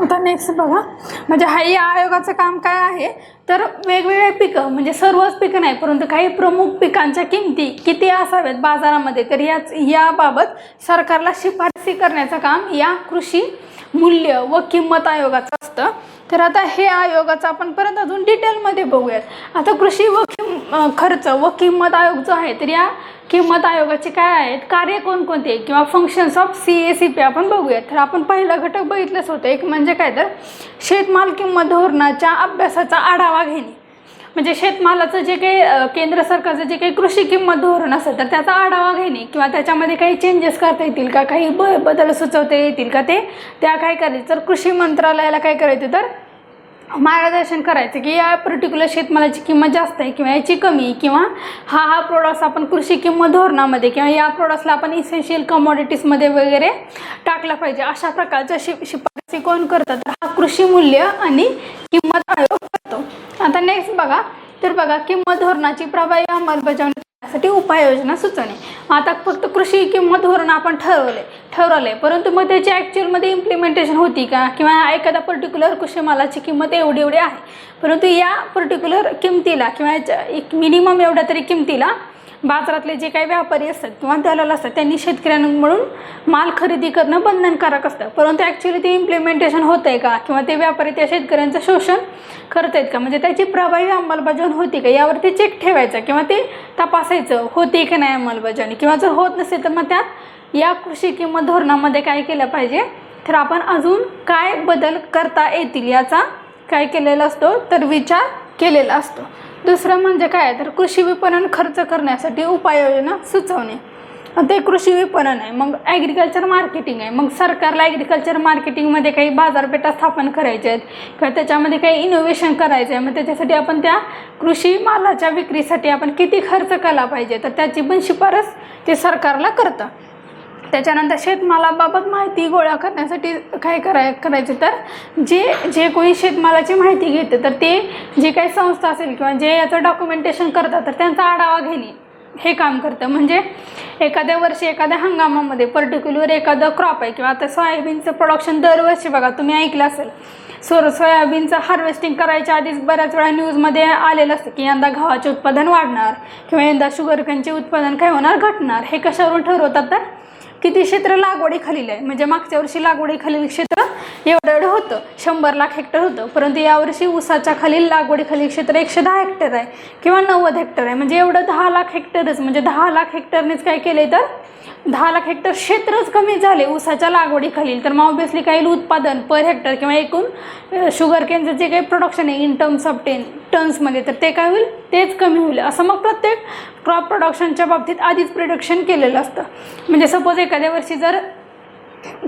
आता नेक्स्ट बघा, म्हणजे या आयोगाचं काम काय आहे, तर वेगवेगळे पिकं म्हणजे सर्वच पिकं नाही, परंतु काही प्रमुख पिकांच्या किमती किती असाव्यात बाजारामध्ये, तर याबाबत सरकारला शिफारसी करण्याचं काम या कृषी मूल्य व किंमत आयोगाचं असतं. तर आता हे आयोगाचं आपण परत अजून डिटेलमध्ये बघूयात. आता कृषी व खर्च व किंमत आयोग जो आहे, तर या किंमत आयोगाचे काय आहेत, कार्य कोणकोणते किंवा फंक्शन्स ऑफ CACP आपण बघूयात. तर आपण पहिला घटक बघितलंच होतं, एक म्हणजे काय, तर शेतमाल किंमत धोरणाच्या अभ्यासाचा आढावा घेणे. म्हणजे शेतमालाचं जे काही केंद्र सरकारचं जे काही कृषी किंमत धोरण असेल, तर त्याचा आढावा घेणे किंवा त्याच्यामध्ये काही चेंजेस करता येतील का, काही बदल सुचवता येतील का, त्या काय करायचं, तर कृषी मंत्रालयाला काय करायचं, तर मार्गदर्शन करायचं की या पर्टिक्युलर शेतमालाची किंमत जास्त आहे किंवा याची कमी, किंवा हा प्रोडक्ट्स आपण कृषी किंमत धोरणामध्ये किंवा या प्रोडक्ट्सला आपण इसेन्शियल कमॉडिटीजमध्ये वगैरे टाकला पाहिजे, अशा प्रकारच्या शिफारसी कोण करतात, तर हा कृषी मूल्य आणि किंमत आयोग करतो. आता नेक्स्ट बघा, तर बघा, किंमत धोरणाची प्रभावी अंमलबजावणी करण्यासाठी उपाययोजना सुचवणे. आता फक्त कृषी किंमत धोरण आपण ठरवलंय, परंतु मग त्याची ॲक्च्युअलमध्ये इम्प्लिमेंटेशन होती का, किंवा एखादा पर्टिक्युलर कृषी मालाची किंमत एवढी आहे, परंतु या पर्टिक्युलर किमतीला किंवा एक मिनिमम एवढ्या तरी किमतीला बाजारातले जे काही व्यापारी असतात किंवा दलाल असतात त्यांनी शेतकऱ्यांकडून माल खरेदी करणं बंधनकारक असतं, परंतु ॲक्च्युअली ते इम्प्लिमेंटेशन होतं आहे का, किंवा ते व्यापारी त्या शेतकऱ्यांचं शोषण करत आहेत का, म्हणजे त्याची प्रभावी अंमलबजावणी होती का, यावरती चेक ठेवायचा किंवा ते तपासायचं होते की नाही अंमलबजावणी, किंवा जर होत नसेल तर मग त्यात या कृषी किंमत धोरणामध्ये काय केलं पाहिजे, तर आपण अजून काय बदल करता येतील याचा काय केलेला असतो, तर विचार केलेला असतो. दुसरं म्हणजे काय, तर कृषी विपणन खर्च करण्यासाठी उपाययोजना सुचवणे. ते कृषी विपणन आहे. मग ॲग्रिकल्चर मार्केटिंग आहे. मग सरकारला ॲग्रिकल्चर मार्केटिंगमध्ये काही बाजारपेठा स्थापन करायच्या आहेत किंवा त्याच्यामध्ये काही इनोव्हेशन करायचं आहे, मग त्याच्यासाठी आपण त्या कृषी मालाच्या विक्रीसाठी आपण किती खर्च केला पाहिजे, तर त्याची पण शिफारस ते सरकारला करतं. त्याच्यानंतर शेतमालाबाबत माहिती गोळा करण्यासाठी काय करायचं तर जे कोणी शेतमालाची माहिती घेते तर ते जे काही संस्था असेल किंवा जे याचं डॉक्युमेंटेशन करतात तर त्यांचा आढावा घेणे हे काम करतं. म्हणजे एखाद्या वर्षी एखाद्या हंगामामध्ये पर्टिक्युलर एखादं क्रॉप आहे किंवा आता सोयाबीनचं प्रोडक्शन दरवर्षी बघा तुम्ही ऐकलं असेल सोयाबीनचं हार्वेस्टिंग करायच्या आधीच बऱ्याच वेळा न्यूजमध्ये आलेलं असतं की यंदा गव्हाचे उत्पादन वाढणार किंवा यंदा शुगरकेनचे उत्पादन काय होणार घटणार. हे कशावरून ठरवतात तर किती क्षेत्र लागवडीखालील आहे. म्हणजे मागच्या वर्षी लागवडीखालील क्षेत्र एवढं होतं 100 लाख हेक्टर होतं, परंतु यावर्षी ऊसाच्या खालील लागवडीखालील क्षेत्र 110 हेक्टर आहे किंवा 90 हेक्टर आहे. म्हणजे एवढं 10 लाख हेक्टरच म्हणजे 10 लाख हेक्टरनेच काय केले तर 10 लाख हेक्टर क्षेत्रच कमी झाले ऊसाच्या लागवडीखालील. तर मग ऑब्व्हियसली काही उत्पादन पर हेक्टर किंवा एकूण शुगर केनचं जे काही प्रोडक्शन आहे इन टर्म्स ऑफ टन्समध्ये तर ते काय होईल तेच कमी होईल. असं मग प्रत्येक क्रॉप प्रोडक्शनच्या बाबतीत आधीच प्रिडिक्शन केलेलं असतं. म्हणजे सपोज एखाद्या वर्षी जर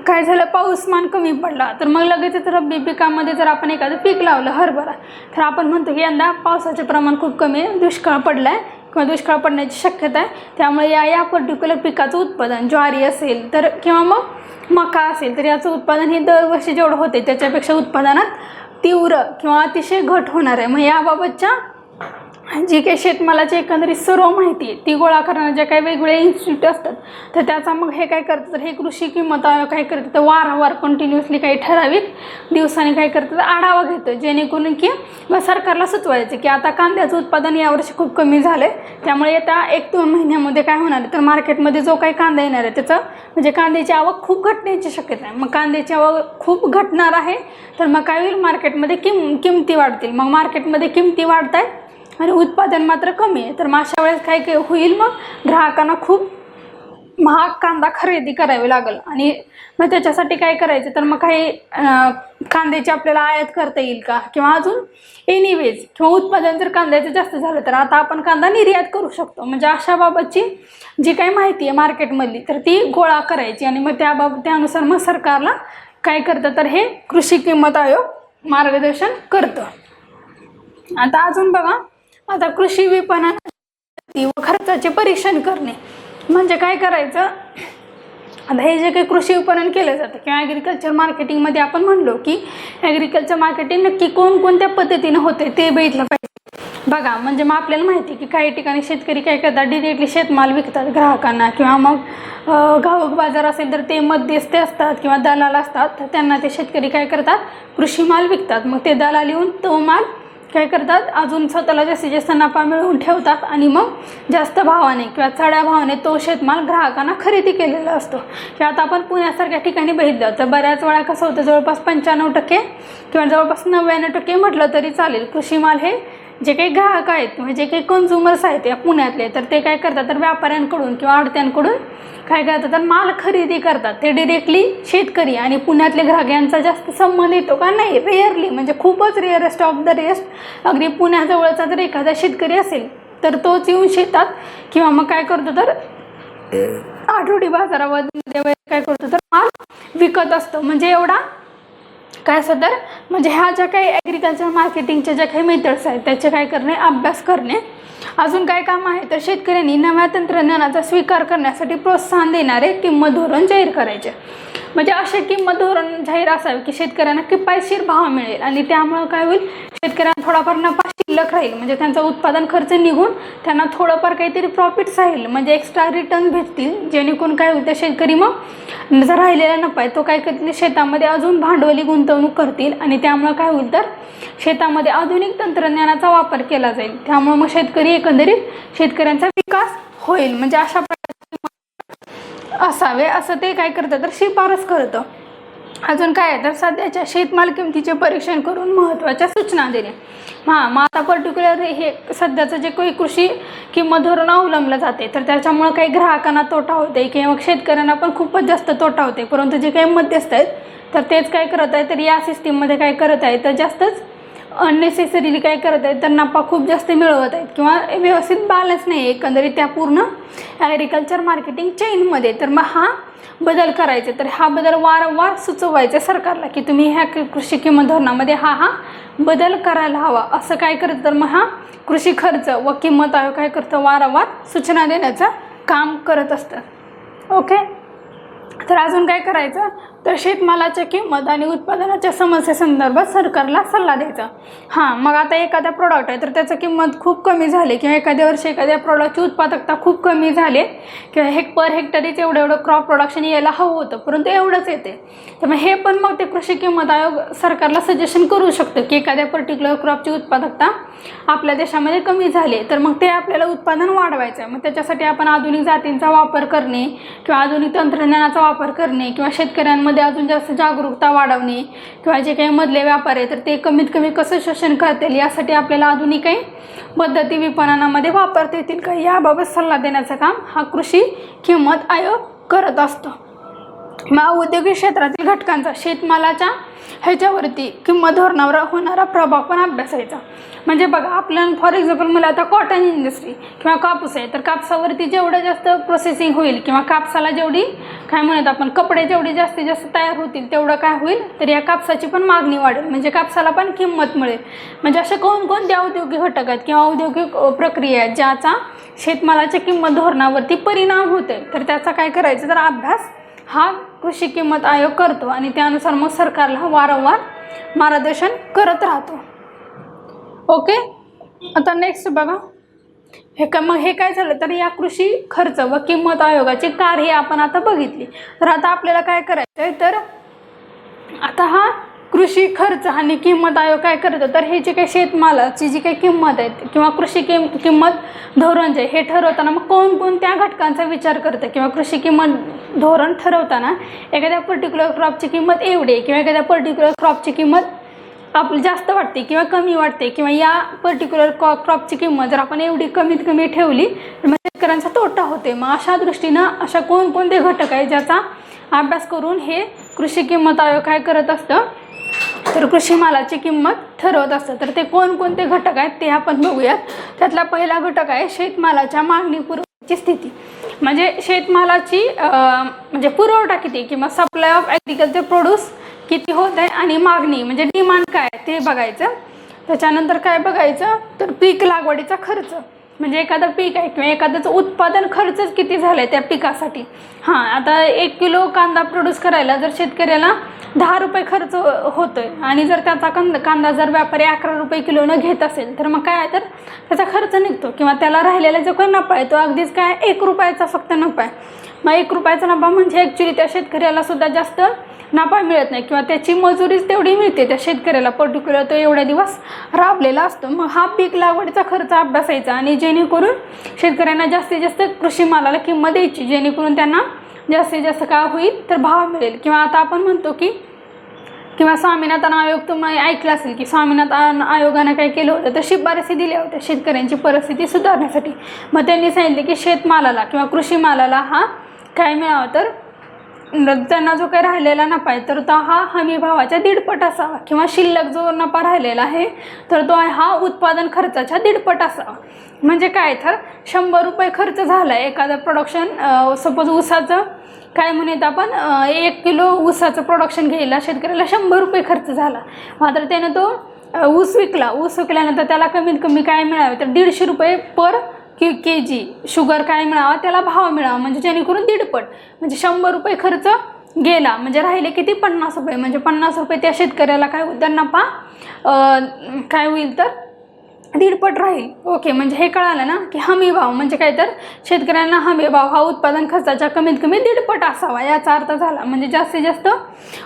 काय झालं पाऊसमान कमी पडला तर मग लगेचच रब्बी पिकामध्ये जर आपण एखादं पीक लावलं हरभरा तर आपण म्हणतो की यंदा पावसाचे प्रमाण खूप कमी आहे, दुष्काळ पडला आहे किंवा दुष्काळ पडण्याची शक्यता आहे, त्यामुळे या पर्टिक्युलर पिकाचं उत्पादन ज्वारी असेल तर किंवा मग मका असेल तर याचं उत्पादन हे दरवर्षी जेवढं होते त्याच्यापेक्षा उत्पादनात तीव्र किंवा अतिशय घट होणार आहे. मग याबाबतच्या जी काही शेतमालाची एकंदरीत सर्व माहिती आहे ती गोळा करणाऱ्या ज्या काही वेगवेगळे इन्स्टिट्यूट असतात तर त्याचा मग हे काय करतं तर हे कृषी किंमत आयोग काय करतं तर वारंवार कंटिन्युअसली काही ठराविक दिवसांनी काय करतं तर आढावा घेतं जेणेकरून की मग सरकारला सुचवायचं की आता कांद्याचं उत्पादन यावर्षी खूप कमी झालं आहे, त्यामुळे येत्या 1-2 महिन्यामध्ये काय होणार आहे तर मार्केटमध्ये जो काही कांदा येणार आहे त्याचं म्हणजे कांद्याची आवक खूप घटण्याची शक्यता आहे. मग कांद्याची आवक खूप घटणार आहे तर मग काय होईल मार्केटमध्ये किमती वाढतील. मग मार्केटमध्ये किमती वाढत आहेत आणि उत्पादन मात्र कमी आहे तर मग अशा वेळेस काय होईल मग ग्राहकांना खूप महाग कांदा खरेदी करावी लागेल. आणि मग त्याच्यासाठी काय करायचं तर मग काही कांद्याची आपल्याला आयात करता येईल का किंवा अजून एनिवेज किंवा उत्पादन जर कांद्याचं जास्त झालं तर आता आपण कांदा निर्यात करू शकतो. म्हणजे अशा बाबतची जी काही माहिती आहे मार्केटमधली तर ती गोळा करायची आणि मग त्यानुसार मग सरकारला काय करतं तर हे कृषी किंमत आयोग मार्गदर्शन करतं. आता अजून बघा आता कृषी विपणन व खर्चाचे परीक्षण करणे म्हणजे काय करायचं. आता हे जे काही कृषी विपणन केलं जातं किंवा ॲग्रिकल्चर मार्केटिंगमध्ये आपण म्हणलो की ॲग्रिकल्चर मार्केटिंग नक्की कोणकोणत्या पद्धतीनं होते ते बघितलं पाहिजे. बघा म्हणजे मग आपल्याला माहिती की काही ठिकाणी शेतकरी काय करतात डिरेक्टली शेतमाल विकतात ग्राहकांना किंवा मग घाऊक बाजार असेल तर ते मध्यस्थी असतात किंवा दलाल असतात तर त्यांना ते शेतकरी काय करतात कृषी माल विकतात. मग ते दलाल येऊन तो माल काय करतात अजून स्वतःला जास्तीत जास्त नफा मिळवून ठेवतात आणि मग जास्त भावाने किंवा चढ्या भावाने तो शेतमाल ग्राहकांना खरेदी केलेला असतो. किंवा आता आपण पुण्यासारख्या ठिकाणी बघितलं तर बऱ्याच वेळा कसं होतं जवळपास 95% किंवा जवळपास 99% म्हटलं तरी चालेल कृषी माल हे जे काही ग्राहक आहेत किंवा जे काही कन्झ्युमर्स आहेत या पुण्यातले तर ते काय करतात तर व्यापाऱ्यांकडून किंवा आडत्यांकडून काय करतात तर माल खरेदी करतात. ते डिरेक्टली शेतकरी आणि पुण्यातले ग्राहक यांचा जास्त संबंध येतो का नाही रेअरली म्हणजे खूपच रेअरेस्ट ऑफ द रेस्ट. अगदी पुण्याजवळचा जर एखादा शेतकरी असेल तर तोच येऊन शेतात किंवा मग काय करतो तर आठवडी बाजारामध्ये काय करतो तर माल विकत असतो. म्हणजे एवढा काय असं तर म्हणजे ह्या ज्या काही ॲग्रिकल्चर मार्केटिंगच्या ज्या काही मेथड्स आहेत त्याचे काय करणे अभ्यास करणे. अजून काय काम आहे तर शेतकऱ्यांनी नव्या तंत्रज्ञानाचा स्वीकार करण्यासाठी प्रोत्साहन देणारे किंमत धोरण जाहीर करायचे. म्हणजे असे किंमत धोरण जाहीर असावे की शेतकऱ्यांना किफायतशीर भाव मिळेल आणि त्यामुळे काय होईल शेतकऱ्यांना थोडाफार नफा शिल्लक राहील. म्हणजे त्यांचा उत्पादन खर्च निघून त्यांना थोडंफार काहीतरी प्रॉफिट्स राहील म्हणजे एक्स्ट्रा रिटर्न भेटतील जेणेकरून काय होतं शेतकरी मग जर राहिलेला नफा आहे तो काय करतील शेतामध्ये अजून भांडवली गुंतवणूक करतील आणि त्यामुळे काय होईल तर शेतामध्ये आधुनिक तंत्रज्ञानाचा वापर केला जाईल. त्यामुळे मग शेतकरी एकंदरीत शेतकऱ्यांचा विकास होईल. म्हणजे अशा प्रकारचे असावे असं ते काय करतं तर शिफारस करतं. अजून काय आहे तर सध्याच्या शेतमाल किमतीचे परीक्षण करून महत्त्वाच्या सूचना देणे. मग आता पर्टिक्युलर हे सध्याचं जे काही कृषी किंमत धोरण अवलंबलं जाते तर त्याच्यामुळे काही ग्राहकांना तोटा होते किंवा शेतकऱ्यांना पण खूपच जास्त तोटा होते. परंतु जे काही मध्यस्थ आहेत तर तेच काय करत आहे तर या सिस्टीममध्ये काय करत आहे तर जास्तच अननेसेसरीली काय करत आहेत तर नफा खूप जास्त मिळवत आहेत किंवा व्यवस्थित बॅलन्स नाही एकंदरीत त्या पूर्ण ॲग्रिकल्चर मार्केटिंग चेनमध्ये. तर मग हा बदल करायचे तर हा बदल वारंवार सुचवायचे सरकारला की तुम्ही ह्या कृषी किंमत धोरणामध्ये हा बदल करायला हवा असं काय करतं. तर मग हा कृषी खर्च व किंमत आयोग काय करतं वारंवार सूचना देण्याचं काम करत असतं. ओके. तर अजून काय करायचं, तर शेतमालाच्या किंमत आणि उत्पादनाच्या समस्येसंदर्भात सरकारला सल्ला द्यायचा. हां, मग आता एखादा प्रोडक्ट आहे तर त्याची किंमत खूप कमी झाली किंवा एखाद्या वर्षी एखाद्या प्रोडक्टची उत्पादकता खूप कमी झाली किंवा पर हेक्टरीच एवढं क्रॉप प्रोडक्शन यायला हवं होतं, परंतु एवढंच येते. तर मग हे पण मग ते कृषी किंमत आयोग सरकारला सजेशन करू शकतं की एखाद्या पर्टिक्युलर क्रॉपची उत्पादकता आपल्या देशामध्ये कमी झाली, तर मग ते आपल्याला उत्पादन वाढवायचं आहे. मग त्याच्यासाठी आपण आधुनिक जातींचा वापर करणे किंवा आधुनिक तंत्रज्ञानाचा वापर करणे किंवा शेतकऱ्यांमध्ये अजून जास्त जागरूकता वाढवणे किंवा जे काही मधले व्यापार आहे तर ते कमीत कमी कसं शोषण करतील यासाठी आपल्याला आधुनिक काही पद्धती विपणनामध्ये वापरता येतील का याबाबत सल्ला देण्याचं काम हा कृषी किंमत आयोग करत असतो. मग औद्योगिक क्षेत्रातील घटकांचा शेतमालाच्या ह्याच्यावरती किंमत धोरणावर होणारा प्रभाव पण अभ्यासायचा. म्हणजे बघा, आपल्याला फॉर एक्झाम्पल मला आता कॉटन इंडस्ट्री किंवा कापूस आहे तर कापसावरती जेवढं जास्त प्रोसेसिंग होईल किंवा कापसाला जेवढी काय म्हणत आपण कपडे जेवढी जास्तीत जास्त तयार होतील तेवढं काय होईल तर या कापसाची पण मागणी वाढेल, म्हणजे कापसाला पण किंमत मिळेल. म्हणजे असे कोणकोणते औद्योगिक घटक आहेत किंवा औद्योगिक प्रक्रिया आहेत ज्याचा शेतमालाच्या किंमत धोरणावरती परिणाम होते, तर त्याचा काय करायचं तर अभ्यास हा कृषी किंमत आयोग करतो आणि त्यानुसार मग सरकारला वारंवार मार्गदर्शन करत राहतो. ओके, आता नेक्स्ट बघा, मग हे काय झालं तर या कृषी खर्च व किंमत आयोगाची कार्य आपण आता बघितली. तर आता आपल्याला काय करायचं आहे तर आता हा कृषी खर्च आणि किंमत आयोग काय करतो तर हे जे काही शेतमालाची जी काही किंमत आहे किंवा कृषी किंमत धोरण जे हे ठरवताना मग कोणकोणत्या घटकांचा विचार करतं किंवा कृषी किंमत धोरण ठरवताना एखाद्या पर्टिक्युलर क्रॉपची किंमत एवढी किंवा एखाद्या पर्टिक्युलर क्रॉपची किंमत आपली जास्त वाटते किंवा कमी वाटते किंवा या पर्टिक्युलर क्रॉपची किंमत जर आपण एवढी कमीत कमी ठेवली तर मग शेतकऱ्यांचा तोटा होते. मग अशा दृष्टीनं अशा कोणकोणते घटक आहे ज्याचा अभ्यास करून हे कृषी किंमत आयोग काय करत असतं तर कृषी मालाची किंमत ठरवत असतं. तर ते कोणकोणते घटक आहेत ते आपण बघूयात. त्यातला पहिला घटक आहे शेतमालाच्या मागणी पुरवठ्याची स्थिती. म्हणजे शेतमालाची म्हणजे पुरवठा किती किंवा सप्लाय ऑफ ॲग्रिकल्चर प्रोड्यूस किती होत आहे आणि मागणी म्हणजे डिमांड काय ते बघायचं. त्याच्यानंतर काय बघायचं तर पीक लागवडीचा खर्च, म्हणजे एखादं पीक आहे किंवा एखाद्याचं उत्पादन खर्चच किती झालं आहे त्या पिकासाठी. हां, आता 1 किलो कांदा प्रोड्यूस करायला जर शेतकऱ्याला 10 रुपये खर्च होतो आहे आणि जर त्याचा कांदा जर व्यापारी 11 रुपये किलोनं घेत असेल तर मग काय तर त्याचा खर्च निघतो किंवा त्याला राहिलेला जो काही नफा आहे तो अगदीच काय 1 रुपयाचा फक्त नफा आहे. मग 1 रुपयाचा नफा म्हणजे ॲक्च्युली त्या शेतकऱ्याला सुद्धा जास्त नफा मिळत नाही किंवा त्याची मजुरीच तेवढी मिळते त्या शेतकऱ्याला, पर्टिक्युलर तो एवढ्या दिवस राबलेला असतो. मग हा पीक लागवडीचा खर्च अभ्यासायचा आणि जेणेकरून शेतकऱ्यांना जास्तीत जास्त कृषी मालाला किंमत द्यायची, जेणेकरून त्यांना जास्तीत जास्त काय होईल तर भाव मिळेल. किंवा आता आपण म्हणतो की किंवा स्वामीनाथन आयोग तुम्ही ऐकलं असेल की स्वामीनाथन आयोगानं काय केलं होतं तर शिफारसी दिल्या होत्या शेतकऱ्यांची परिस्थिती सुधारण्यासाठी. मग त्यांनी सांगितले की शेतमालाला किंवा कृषी मालाला हा काय मिळावा तर त्यांना जो काही राहिलेला नफा आहे तर तो हा हमी भावाच्या 1.5 असावा किंवा शिल्लक जो नफा राहिलेला आहे तर तो हा उत्पादन खर्चाच्या 1.5 असावा. म्हणजे काय तर 100 रुपये खर्च झाला आहे एखादं प्रोडक्शन, सपोज ऊसाचं काय म्हणत आपण 1 किलो ऊसाचं प्रोडक्शन घ्यायला शेतकऱ्याला 100 रुपये खर्च झाला, मात्र त्यानं तो ऊस विकल्यानंतर त्याला कमीत कमी काय मिळावे तर 150 रुपये पर kg शुगर काय मिळावा त्याला भाव मिळावा, म्हणजे जेणेकरून 1.5 म्हणजे 100 रुपये खर्च गेला म्हणजे राहिले किती 50 रुपये, म्हणजे 50 रुपये त्या शेतकऱ्याला काय होईल तर नफा काय होईल तर 1.5 राहील. ओके, म्हणजे हे कळालं ना की हमी भाव म्हणजे काय तर शेतकऱ्यांना हमी भाव हा उत्पादन खर्चाच्या कमीत कमी 1.5 असावा याचा अर्थ झाला. म्हणजे जास्तीत जास्त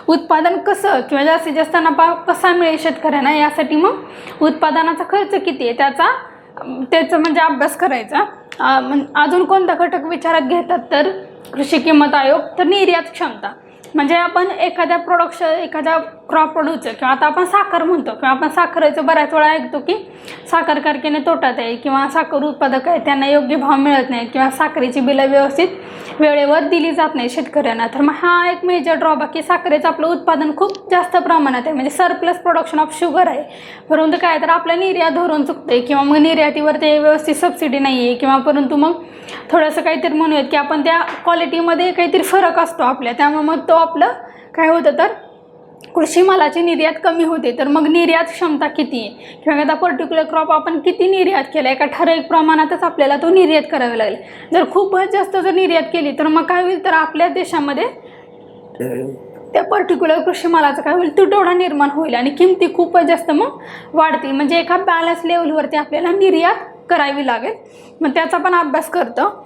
उत्पादन कसं किंवा जास्तीत जास्त नफा कसा मिळेल शेतकऱ्यांना यासाठी मग उत्पादनाचा खर्च किती आहे त्याचा म्हणजे अभ्यास करायचा. अजून कोणता घटक विचारात घेतात तर कृषी किंमत आयोग तर निर्यात क्षमता. म्हणजे आपण एखाद्या एखाद्या क्रॉप प्रोड्यूसर किंवा आता आपण साखर म्हणतो किंवा आपण साखरेचं बऱ्याच वेळा ऐकतो की साखर कारखाने तोट्यात आहे किंवा साखर उत्पादक आहे त्यांना योग्य भाव मिळत नाही किंवा साखरेची बिलं व्यवस्थित वेळेवर दिली जात नाही शेतकऱ्यांना. तर मग हा एक मेजर ड्रॉबॅक की साखरेचं आपलं उत्पादन खूप जास्त प्रमाणात आहे, म्हणजे सरप्लस प्रोडक्शन ऑफ शुगर आहे, परंतु काय तर आपलं निर्यात धोरण चुकतं आहे किंवा मग निर्यातीवर ते व्यवस्थित सबसिडी नाही आहे किंवा परंतु मग थोडंसं काहीतरी म्हणूयात की आपण त्या क्वालिटीमध्ये काहीतरी फरक असतो आपल्या, त्यामुळे मग तो आपलं काय होतं तर कृषी मालाची निर्यात कमी होते. तर मग निर्यात क्षमता किती आहे किंवा एखादा पर्टिक्युलर क्रॉप आपण किती निर्यात केला एका ठराविक प्रमाणातच आपल्याला तो निर्यात करावा लागेल. जर खूपच जास्त जर निर्यात केली तर मग काय होईल तर आपल्या देशामध्ये त्या पर्टिक्युलर कृषी मालाचा काय होईल, तुटवडा निर्माण होईल आणि किमती खूपच जास्त मग वाढतील. म्हणजे एका बॅलन्स लेवलवरती आपल्याला निर्यात करावी लागेल. मग त्याचा पण अभ्यास करतं.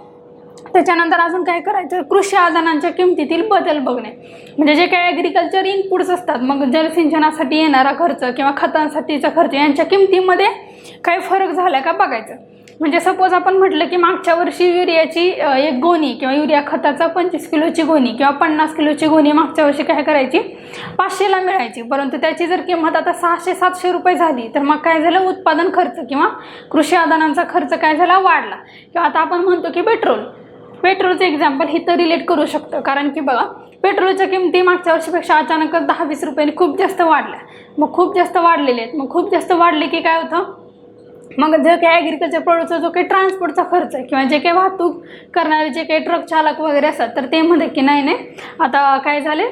त्याच्यानंतर अजून काय करायचं, कृषी आदानांच्या किमतीतील बदल बघणे. म्हणजे जे काही ॲग्रिकल्चर इनपुट्स असतात, मग जलसिंचनासाठी येणारा खर्च किंवा खतांसाठीचा खर्च यांच्या किमतीमध्ये काही फरक झाला का बघायचं. म्हणजे सपोज आपण म्हटलं की मागच्या वर्षी युरियाची एक गोणी किंवा युरिया खताचा 25 किलोची गोणी किंवा 50 किलोची गोणी मागच्या वर्षी काय करायची 500ला मिळायची, परंतु त्याची जर किंमत आता 600-700 रुपये झाली, तर मग काय झालं, उत्पादन खर्च किंवा कृषी आदानांचा खर्च काय झाला, वाढला. किंवा आता आपण म्हणतो की पेट्रोलचं एक्झाम्पल हे तर रिलेट करू शकतं. कारण की बघा, पेट्रोलच्या किमती मागच्या वर्षीपेक्षा अचानकच 10-20 रुपयांनी खूप जास्त वाढल्या. मग खूप जास्त वाढलेले आहेत. मग खूप जास्त वाढले की काय होतं, मग जे काही ॲग्रिकल्चर प्रोडक्टचा जो काही ट्रान्सपोर्टचा खर्च आहे किंवा जे काही वाहतूक करणारे जे काही ट्रक चालक वगैरे असतात, तर ते म्हणते की नाही आता काय झाले,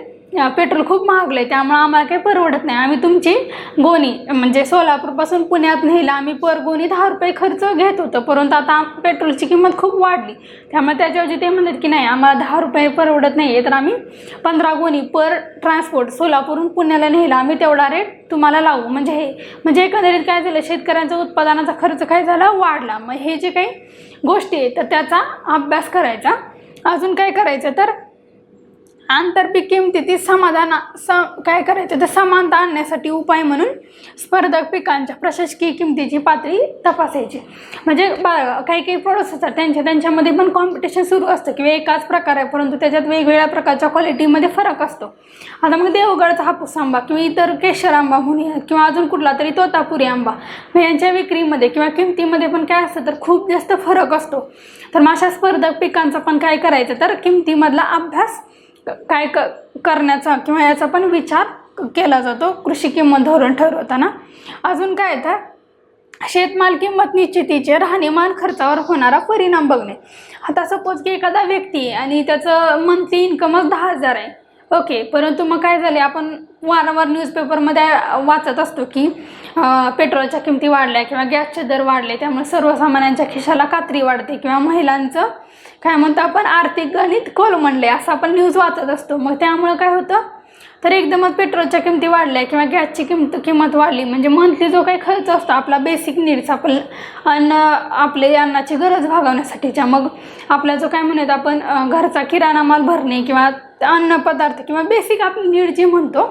पेट्रोल खूप महागलं आहे, त्यामुळं आम्हाला काही परवडत नाही. आम्ही तुमची गोणी म्हणजे सोलापूरपासून पुण्यात न्यायला आम्ही पर गोणी 10 रुपये खर्च घेत होतो, परंतु आता पेट्रोलची किंमत खूप वाढली, त्यामुळे त्याच्याऐवजी ते म्हणतात की नाही आम्हाला 10 रुपये परवडत नाही आहे, तर आम्ही 15 गोणी पर ट्रान्सपोर्ट सोलापूरहून पुण्याला न्यायला आम्ही तेवढा रेट तुम्हाला लावू. म्हणजे एकंदरीत काय झालं, शेतकऱ्यांचा उत्पादनाचा खर्च काय झाला, वाढला. मग हे जे काही गोष्टी आहेत तर त्याचा अभ्यास करायचा. अजून काय करायचं, तर आंतरपीक किमतीतील काय करायचं, तर समानता आणण्यासाठी उपाय म्हणून स्पर्धक पिकांच्या प्रशासकीय किमतीची पातळी तपासायची. म्हणजे काही प्रोडक्ट्स असतात त्यांच्यामध्ये पण कॉम्पिटिशन सुरू असतं किंवा एकाच प्रकार आहे, परंतु त्याच्यात वेगवेगळ्या प्रकारच्या क्वालिटीमध्ये फरक असतो. आता मग देवगडचा हापूस आंबा किंवा इतर केशर आंबा म्हणूया किंवा अजून कुठला तरी तोतापुरी आंबा, यांच्या विक्रीमध्ये किंवा किमतीमध्ये पण काय असतं, तर खूप जास्त फरक असतो. तर मग अशा स्पर्धक पिकांचा पण काय करायचं, तर किमतीमधला अभ्यास काय करण्याचा किंवा याचा पण विचार केला जातो कृषी किंमत धोरण ठरवताना. अजून काय तर शेतमाल किंमत निश्चितीचे राहणीमान खर्चावर होणारा परिणाम बघणे. आता सपोज की एखादा व्यक्ती आहे आणि त्याचं मंथली इन्कमच 10,000 आहे, ओके, परंतु मग काय झाले, आपण वारंवार न्यूजपेपरमध्ये वाचत असतो की पेट्रोलच्या किमती वाढल्या किंवा गॅसचे दर वाढले, त्यामुळे सर्वसामान्यांच्या खिशाला कात्री वाढते किंवा महिलांचं काय म्हणतो आपण आर्थिक गणित कोलमडले असं आपण न्यूज वाचत असतो. मग त्यामुळे काय होतं, तर एकदमच पेट्रोलच्या किमती वाढल्या किंवा गॅसची किंमत वाढली, म्हणजे मंथली जो काही खर्च असतो आपला बेसिक नीड्स, आपले अन्नाची गरज भागवण्यासाठीच्या, मग आपला जो काय म्हणत आपण घरचा किराणा माल भरणे किंवा अन्न पदार्थ किंवा बेसिक आपली नीड जी म्हणतो,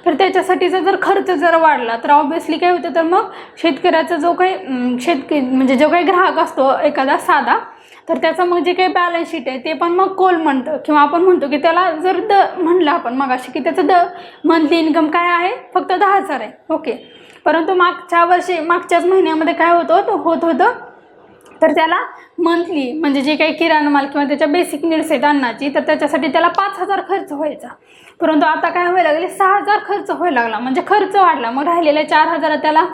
तर त्याच्यासाठीचा जर खर्च जर वाढला तर ऑब्व्हियसली काय होतं, तर मग शेतकऱ्याचा जो काही म्हणजे जो काही ग्राहक असतो एखादा साधा, तर त्याचं मग जे काही बॅलन्स शीट आहे ते पण मग म्हणतं किंवा आपण म्हणतो की त्याला जर म्हणलं आपण मगाशी की त्याचं मंथली इन्कम काय आहे, फक्त 10,000 आहे, ओके, परंतु मागच्याच महिन्यामध्ये काय होतं तर त्याला मंथली म्हणजे जे काही किराणा माल किंवा त्याच्या बेसिक नीड्स आहेत अन्नाची, तर त्याच्यासाठी त्याला 5,000 खर्च व्हायचा, परंतु आता काय व्हायला लागले 6,000 खर्च व्हायला लागला, म्हणजे खर्च वाढला. मग राहिलेल्या 4,000 त्याला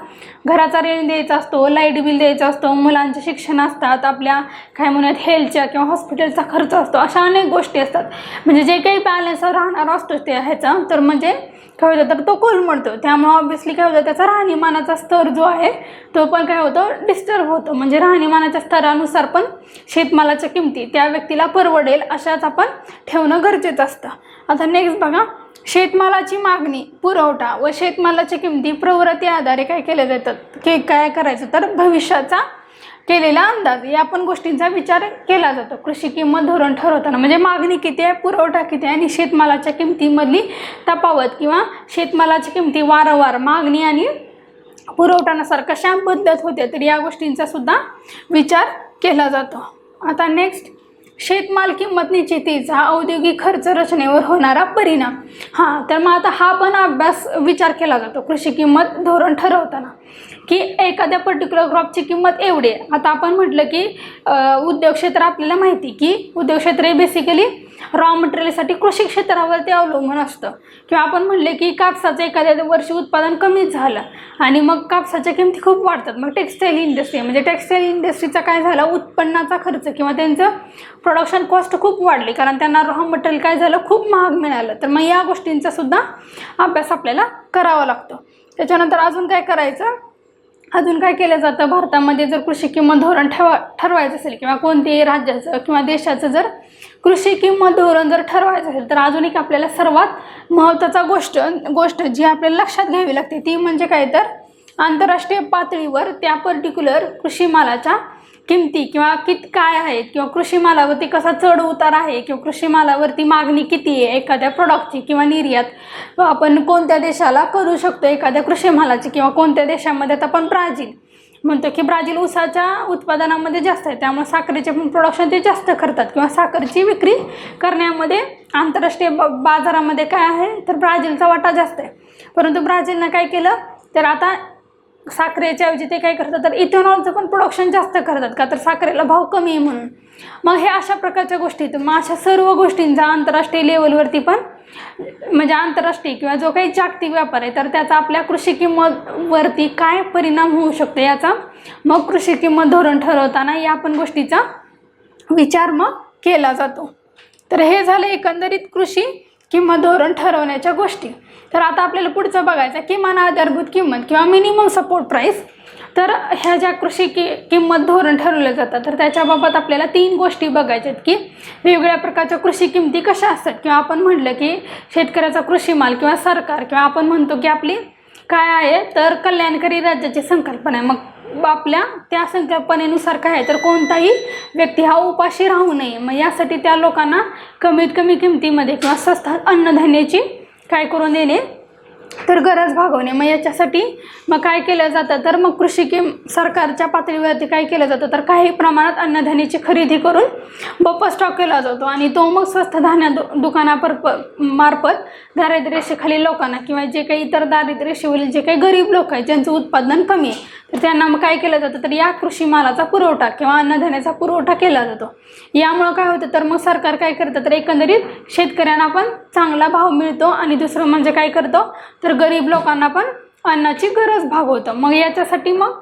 घराचा रेंट द्यायचा असतो, लाईट बिल द्यायचा असतो, मुलांचे शिक्षण असतात, आपल्या काय म्हणूयात हेल्थच्या किंवा हॉस्पिटलचा खर्च असतो, अशा अनेक गोष्टी असतात. म्हणजे जे काही बॅलन्स राहणार असतो ते ह्याचा, तर म्हणजे काय होतं, तर तो कोलमडतो. त्यामुळे ऑब्व्हियसली काय होतं, त्याचा राहणीमानाचा स्तर जो आहे तो पण काय होतो, डिस्टर्ब होतो. म्हणजे राहणीमानाच्या स्तरानुसार पण शेतमालाच्या किमती त्या व्यक्तीला परवडेल अशाच आपण ठेवणं गरजेचं असतं. आता नेक्स्ट बघा, शेतमालाची मागणी, पुरवठा व शेतमालाच्या किमती प्रवृत्ती आधारे काय केले जातात, की काय करायचं, तर भविष्याचा केलेला अंदाज या पण गोष्टींचा विचार केला जातो कृषी किंमत धोरण ठरवताना. म्हणजे मागणी किती आहे, पुरवठा किती आहे आणि शेतमालाच्या किमतीमधली तफावत किंवा शेतमालाची किमती वारंवार मागणी आणि पुरवठ्यानुसार कशा बदलत होते, तर या गोष्टींचा सुद्धा विचार केला जातो. आता नेक्स्ट, शेतमाल किंमत निश्चितीचा औद्योगिक खर्च रचनेवर होणारा परिणाम. तर मग आता हा पण अभ्यास विचार केला जातो कृषी किंमत धोरण ठरवताना, की एखाद्या पर्टिक्युलर क्रॉपची किंमत एवढी आहे. आता आपण म्हटलं की उद्योग क्षेत्र, आपल्याला माहिती की उद्योग क्षेत्र हे बेसिकली रॉ मटेरियलसाठी कृषी क्षेत्रावरती अवलंबून असतं. किंवा आपण म्हणले की कापसाचं एखाद्या वर्षी उत्पादन कमीच झालं आणि मग कापसाच्या किमती खूप वाढतात, मग टेक्स्टाईल इंडस्ट्री म्हणजे टेक्स्टाईल इंडस्ट्रीचा काय झाला, उत्पन्नाचा खर्च किंवा त्यांचं प्रोडक्शन कॉस्ट खूप वाढली, कारण त्यांना रॉ मटेरियल काय झालं, खूप महाग मिळालं. तर मग या गोष्टींचा सुद्धा अभ्यास आपल्याला करावा लागतो. त्याच्यानंतर अजून काय करायचं, अजून काय केलं जातं, भारतामध्ये जर कृषी किंमत धोरण ठरवायचं असेल किंवा कोणत्याही राज्याचं किंवा देशाचं जर कृषी किंमत धोरण जर ठरवायचं असेल तर अजून एक आपल्याला सर्वात महत्त्वाचा गोष्ट जी आपल्याला लक्षात घ्यावी लागते ती म्हणजे काय तर आंतरराष्ट्रीय पातळीवर त्या पर्टिक्युलर कृषी मालाच्या किमती किंवा काय आहेत किंवा कृषी मालावरती कसा चढ उतार आहे किंवा कृषी मालावरती मागणी किती आहे एखाद्या प्रॉडक्टची किंवा निर्यात आपण कोणत्या देशाला करू शकतो एखाद्या कृषी मालाची किंवा कोणत्या देशामध्ये आता आपण ब्राझील म्हणतो की ब्राझील ऊसाच्या उत्पादनामध्ये जास्त आहे त्यामुळे साखरेचे पण प्रोडक्शन ते जास्त करतात किंवा साखरेची विक्री करण्यामध्ये आंतरराष्ट्रीय बाजारामध्ये काय आहे तर ब्राझीलचा वाटा जास्त आहे. परंतु ब्राझीलनं काय केलं तर आता साखरेच्या ऐवजी ते काय करतात तर इथेनॉलचं पण प्रोडक्शन जास्त करतात का तर साखरेला भाव कमी आहे म्हणून. मग हे अशा प्रकारच्या गोष्टी मग अशा सर्व गोष्टींचा आंतरराष्ट्रीय लेवलवरती पण म्हणजे आंतरराष्ट्रीय किंवा जो काही जागतिक व्यापार आहे तर त्याचा आपल्या कृषी किंमतवरती काय परिणाम होऊ शकतो याचा मग कृषी किंमत धोरण ठरवताना या पण गोष्टीचा विचार मग केला जातो. तर हे झालं एकंदरीत कृषी किंमत धोरण ठरवण्याच्या गोष्टी. तर आता आपल्याला पुढचं बघायचं किमान आधारभूत किंमत किंवा मिनिमम सपोर्ट प्राईस. तर ह्या ज्या कृषी किंमत धोरण ठरवलं जातं तर त्याच्याबाबत आपल्याला 3 गोष्टी बघायच्या आहेत की वेगवेगळ्या प्रकारच्या कृषी किमती कशा असतात किंवा आपण म्हटलं की शेतकऱ्याचा कृषी माल किंवा सरकार किंवा आपण म्हणतो की आपली काय आहे तर कल्याणकारी राज्याची संकल्पना आहे. मग आपल्या त्या संकल्पनेनुसार काय आहे तर कोणताही व्यक्ती हा उपाशी राहू नये मग यासाठी त्या लोकांना कमीत कमी किमतीमध्ये किंवा स्वस्त अन्नधान्याची काय करून देणे तर गरज भागवणे. मग याच्यासाठी मग काय केलं जातं तर मग सरकारच्या पातळीवरती काय केलं जातं तर काही प्रमाणात अन्नधान्याची खरेदी करून बफर स्टॉक केला जातो आणि तो मग स्वस्त धान्य मार्फत दारिद्र्यरेषेखालील लोकांना किंवा जे काही इतर दारिद्र्यरेषेवरील जे काही गरीब लोक आहेत ज्यांचं उत्पादन कमी आहे तर त्यांना मग काय केलं जातं तर या कृषी मालाचा पुरवठा किंवा अन्नधान्याचा पुरवठा केला जातो. यामुळं काय होतं तर मग सरकार काय करतं तर एकंदरीत शेतकऱ्यांना पण चांगला भाव मिळतो आणि दुसरं म्हणजे काय करतो तर गरीब लोकांना पण अन्नाची गरज भागवतं. मग याच्यासाठी मग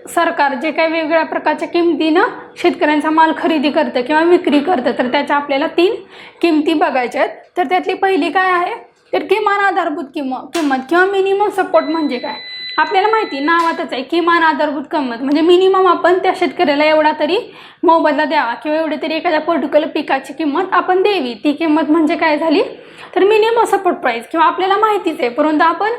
सरकार जे काही वेगवेगळ्या प्रकारच्या किमतीनं शेतकऱ्यांचा माल खरेदी करतं किंवा विक्री करतं तर त्याच्या आपल्याला 3 किमती बघायच्या आहेत. तर त्यातली पहिली काय आहे तर किमान आधारभूत किंमत किंवा मिनिमम सपोर्ट म्हणजे काय आपल्याला माहिती नावातच आहे. किमान आधारभूत किंमत म्हणजे मिनिमम आपण त्या शेतकऱ्याला एवढा तरी मोबदला द्यावा किंवा एवढी तरी एखाद्या पर्टिक्युलर पिकाची किंमत आपण द्यावी. ती किंमत म्हणजे काय झाली तर मिनिमम सपोर्ट प्राईस किंवा आपल्याला माहितीच आहे परंतु आपण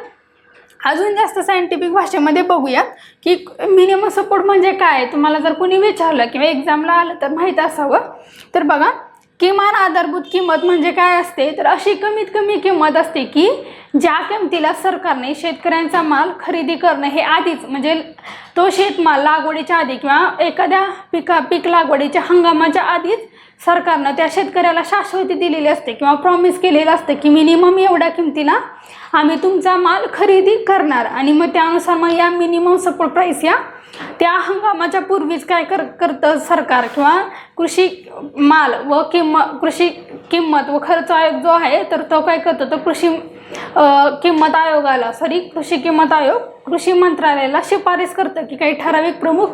अजून जास्त सायंटिफिक भाषेमध्ये बघूयात की मिनिमम सपोर्ट म्हणजे काय. तुम्हाला जर कोणी विचारलं किंवा एक्झामला आलं तर माहीत असावं. तर बघा किमान आधारभूत किंमत म्हणजे काय असते तर अशी कमीत कमी किंमत असते की ज्या किमतीला सरकारने शेतकऱ्यांचा माल खरेदी करणं हे आधीच म्हणजे तो शेतमाल लागवडीच्या आधी किंवा एखाद्या पीक लागवडीच्या हंगामाच्या आधीच सरकारनं त्या शेतकऱ्याला शाश्वती दिलेली असते किंवा प्रॉमिस केलेलं असतं की मिनिमम एवढ्या किमतीला आम्ही तुमचा माल खरेदी करणार आणि मग त्यानुसार मग या मिनिमम सपोर्ट प्राईस या त्या हंगामाच्या पूर्वीच काय करतं सरकार किंवा कृषी माल व कृषी किंमत व खर्च आयोग जो आहे तर तो काय करतो तो कृषी किंमत आयोग कृषी मंत्रालयाला शिफारस करतं की काही ठराविक प्रमुख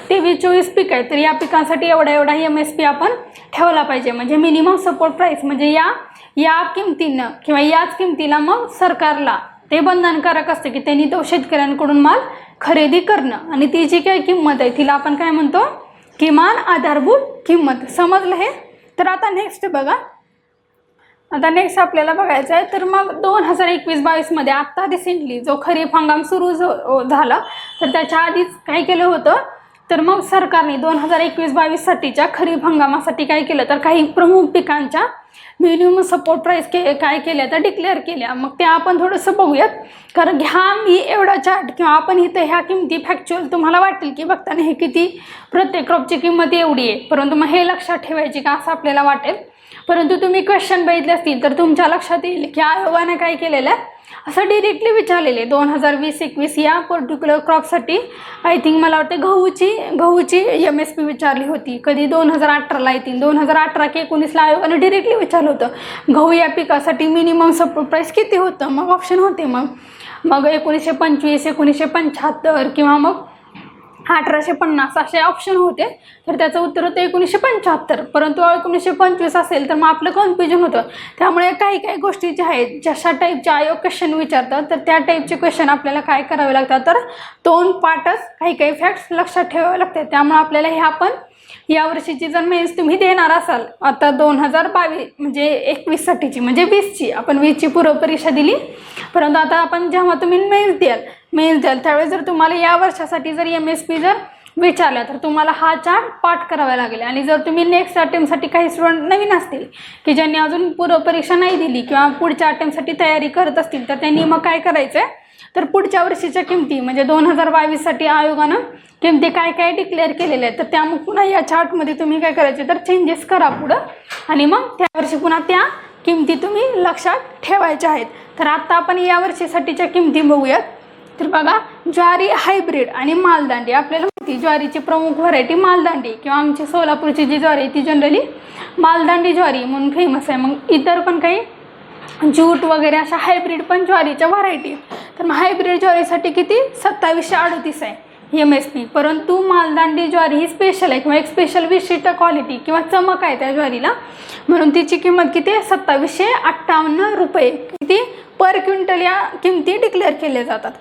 23-24 पीक आहेत तर या पिकांसाठी एवढा MSP आपण ठेवला पाहिजे. म्हणजे मिनिमम सपोर्ट प्राईस म्हणजे या किमतीनं किंवा याच किमतीला मग सरकारला ते बंधनकारक असतं की त्यांनी तो शेतकऱ्यांकडून माल खरेदी करणं आणि ती जी काही किंमत आहे तिला आपण काय म्हणतो किमान आधारभूत किंमत. समजलं हे. तर आता नेक्स्ट बघा आता नेक्स्ट आपल्याला बघायचं आहे तर मग 2021-22 मध्ये आत्ता रिसेंटली जो खरीप हंगाम सुरू झाला तर त्याच्या आधीच काय केलं होतं तर मग सरकारने 2021-22 साठीच्या खरीप हंगामासाठी काय केलं तर काही प्रमुख पिकांच्या मिनिमम सपोर्ट प्राईस काय केल्या तर डिक्लेअर केल्या. मग त्या आपण थोडंसं बघूयात कारण ह्या मी एवढा चार्ट किंवा आपण इथं ह्या किमती फॅक्च्युअल तुम्हाला वाटेल की बघताना हे किती प्रत्येक क्रॉपची किंमत एवढी आहे परंतु मग हे लक्षात ठेवायची का असं आपल्याला वाटेल. परंतु तुम्ही क्वेश्चन बघितले असतील तर तुमच्या लक्षात येईल की आयोगाने काय केलेलं आहे असं डिरेक्टली विचारलेले 2020-21 या पर्टिक्युलर क्रॉपसाठी आय थिंक मला वाटते गहूची MSP विचारली होती. कधी 2018ला येतील 2018 की 19ला आयोगाने डिरेक्टली विचारलं होतं गहू या पिकासाठी मिनिमम सपोर्ट प्राईस किती होतं. मग ऑप्शन होते मग 1925 1975 किंवा मग 1850 असे ऑप्शन होते, तर त्याचं उत्तर होतं 1975. परंतु 1925 असेल तर मग आपलं कन्फ्युजन होतं. त्यामुळे काही काही गोष्टी ज्या आहेत, जशा टाईपचे आयोग क्वेश्चन विचारतात तर त्या टाईपचे क्वेश्चन आपल्याला काय करावे लागतात, तर दोन पार्टच काही काही फॅक्ट्स लक्षात ठेवावे लागतात. त्यामुळे आपल्याला हे आपण यावर्षीची जर मेन्स तुम्ही देणार असाल, आता 2022 म्हणजे 21साठीची म्हणजे 20ची, आपण 20ची पूर्वपरीक्षा दिली, परंतु आता आपण जेव्हा तुम्ही मेन्स द्याल त्यावेळेस जर तुम्हाला या वर्षासाठी जर MSP जर विचारल्या तर तुम्हाला हा चार्ट पाठ करावा लागेल. आणि जर तुम्ही नेक्स्ट अटेम्प्टसाठी काही स्टुडंट नवीन असतील की ज्यांनी अजून पूर्वपरीक्षा नाही दिली किंवा पुढच्या अटेम्प्टसाठी तयारी करत असतील, तर त्यांनी मग काय करायचं आहे, तर पुढच्या वर्षीच्या किमती म्हणजे 2022साठी आयोगानं किमती काय काय डिक्लेअर केलेल्या आहेत, तर त्या मग पुन्हा या चार्टमध्ये तुम्ही काय करायचे, तर चेंजेस करा पुढं आणि मग त्यावर्षी पुन्हा त्या किमती तुम्ही लक्षात ठेवायच्या आहेत. तर आत्ता आपण या वर्षीसाठीच्या किमती बघूयात. तर बघा, ज्वारी हायब्रिड आणि मालदांडी. आपल्याला माहिती ज्वारीची प्रमुख व्हरायटी मालदांडी किंवा आमची सोलापूरची जी ज्वारी ती जनरली मालदांडी ज्वारी म्हणून फेमस आहे. मग इतर पण काही जूट वगैरे अशा हायब्रिड पण ज्वारीच्या व्हरायटी. तर मग हायब्रिड ज्वारीसाठी किती 2738 आहे MSP. परंतु मालदांडी ज्वारी ही स्पेशल आहे किंवा एक स्पेशल विशिष्ट क्वालिटी किंवा चमक आहे त्या ज्वारीला, म्हणून तिची किंमत किती 2758 रुपये किती पर क्विंटल या किमती डिक्लेअर केल्या जातात.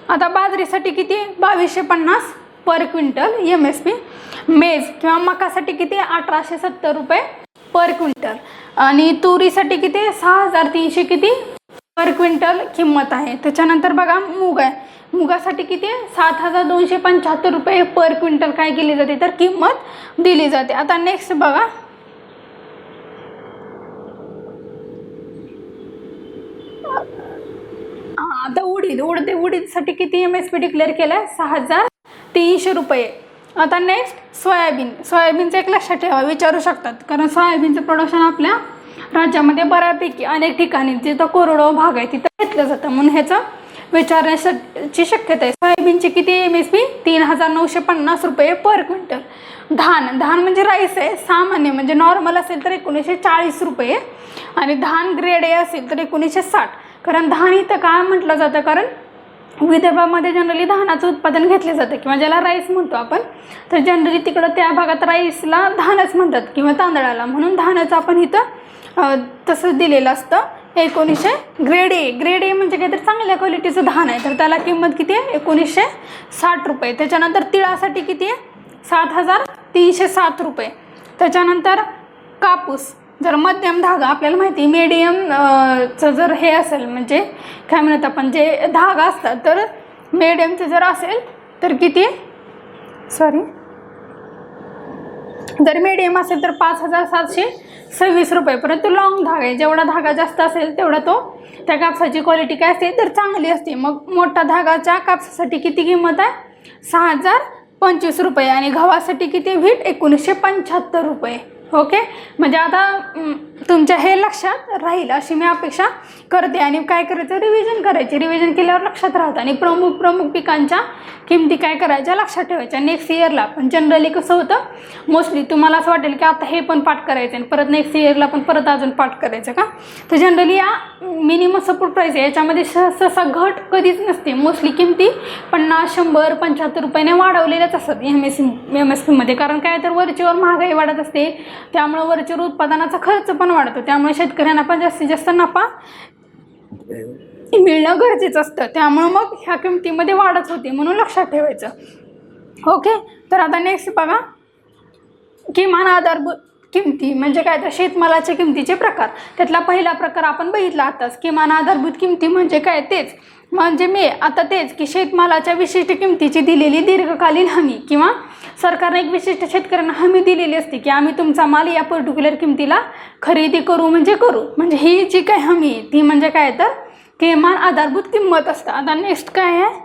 आता बाजरीसाठी किती 2250 पर क्विंटल MSP. मेज किंवा मकासाठी किती 1870 रुपये पर क्विंटल. आणि तुरीसाठी किती 6300 किती पर क्विंटल किंमत आहे. त्याच्यानंतर बघा मूग आहे, मुगासाठी किती 7275 रुपये पर क्विंटल काय केली जाते, तर किंमत दिली जाते. आता नेक्स्ट बघा, आता उडीदसाठी किती MSP डिक्लेअर केलं आहे 6300 रुपये. आता नेक्स्ट सोयाबीनचं एक लक्षात ठेवा, विचारू शकतात, कारण सोयाबीनचं प्रोडक्शन आपल्या राज्यामध्ये बऱ्यापैकी अनेक ठिकाणी जिथं कोरडो भाग आहे तिथं घेतलं जातं, म्हणून ह्याचं विचारण्याची शक्यता आहे. सोयाबीनची किती MSP 3950 रुपये पर क्विंटल. धान म्हणजे राईस आहे, सामान्य म्हणजे नॉर्मल असेल तर 1940 रुपये आणि धान ग्रेड A असेल तर 1960. कारण धान इथं का म्हटलं जातं, कारण विदर्भामध्ये जनरली धानाचं उत्पादन घेतले जातं किंवा ज्याला राईस म्हणतो आपण, तर जनरली तिकडं त्या भागात राईसला धानच म्हणतात किंवा तांदळाला, म्हणून धानाचं आपण इथं तसंच दिलेलं असतं. 1900 ग्रेड ए म्हणजे काहीतरी चांगल्या क्वालिटीचं धान आहे, तर त्याला किंमत किती आहे 1960 रुपये. त्याच्यानंतर तिळासाठी किती आहे 7307 रुपये. त्याच्यानंतर कापूस जर मध्यम धागा, आपल्याला माहिती मीडियमचं जर हे असेल म्हणजे काय म्हणत आपण जे धागा असतात, तर मीडियमचं जर असेल तर किती जर मीडियम असेल तर 5726 रुपये. परंतु लॉंग धागा आहे, जेवढा धागा जास्त असेल तेवढा तो त्या कापसाची क्वालिटी काय असते तर चांगली असते. मग मोठा धागाच्या कापसासाठी किती किंमत आहे 6025 रुपये आणि गव्हासाठी किती व्हीट 1975 रुपये. ओके, म्हणजे आता तुमच्या हे लक्षात राहील अशी मी अपेक्षा करते. आणि काय करायचं, रिव्हिजन केल्यावर लक्षात राहतं आणि प्रमुख पिकांच्या किमती काय करायच्या लक्षात ठेवायच्या. नेक्स्ट इयरला पण जनरली कसं होतं, मोस्टली तुम्हाला असं वाटेल की आता हे पण पाठ करायचं आणि परत नेक्स्ट इयरला पण परत अजून पाठ करायचं का, तर जनरली या मिनिमम सपोर्ट प्राईस आहे याच्यामध्ये सहसा घट कधीच नसते. मोस्टली किमती 50, 100, 75 रुपयाने वाढवलेल्याच असतात MSP मध्ये. कारण काय तर वरचीवर महागाई वाढत असते, त्यामुळे वरचीवर उत्पादनाचा खर्च पण वाढतो, त्यामुळे शेतकऱ्यांना पण जास्तीत जास्त नफा मिळणं गरजेचं असतं. त्यामुळे मग ह्या किमतीमध्ये वाढच होते, म्हणून लक्षात ठेवायचं. ओके, तर आता नेक्स्ट बघा, किमान आधारभूत किमती म्हणजे काय तर शेतमालाच्या किमतीचे प्रकार. त्यातला पहिला प्रकार आपण बघितला आताच, किमान आधारभूत किमती म्हणजे काय, तेच म्हणजे तेच की शेतमालाच्या विशिष्ट किमतीची दिलेली दीर्घकालीन हमी किंवा सरकारने एक विशिष्ट शेतकऱ्यांना हमी दिलेली असते की आम्ही तुमचा माल या पर्टिक्युलर किमतीला खरेदी करू म्हणजे ही जी काय हमी आहे ती म्हणजे काय तर किमान आधारभूत किंमत असतं. आता नेक्स्ट काय आहे,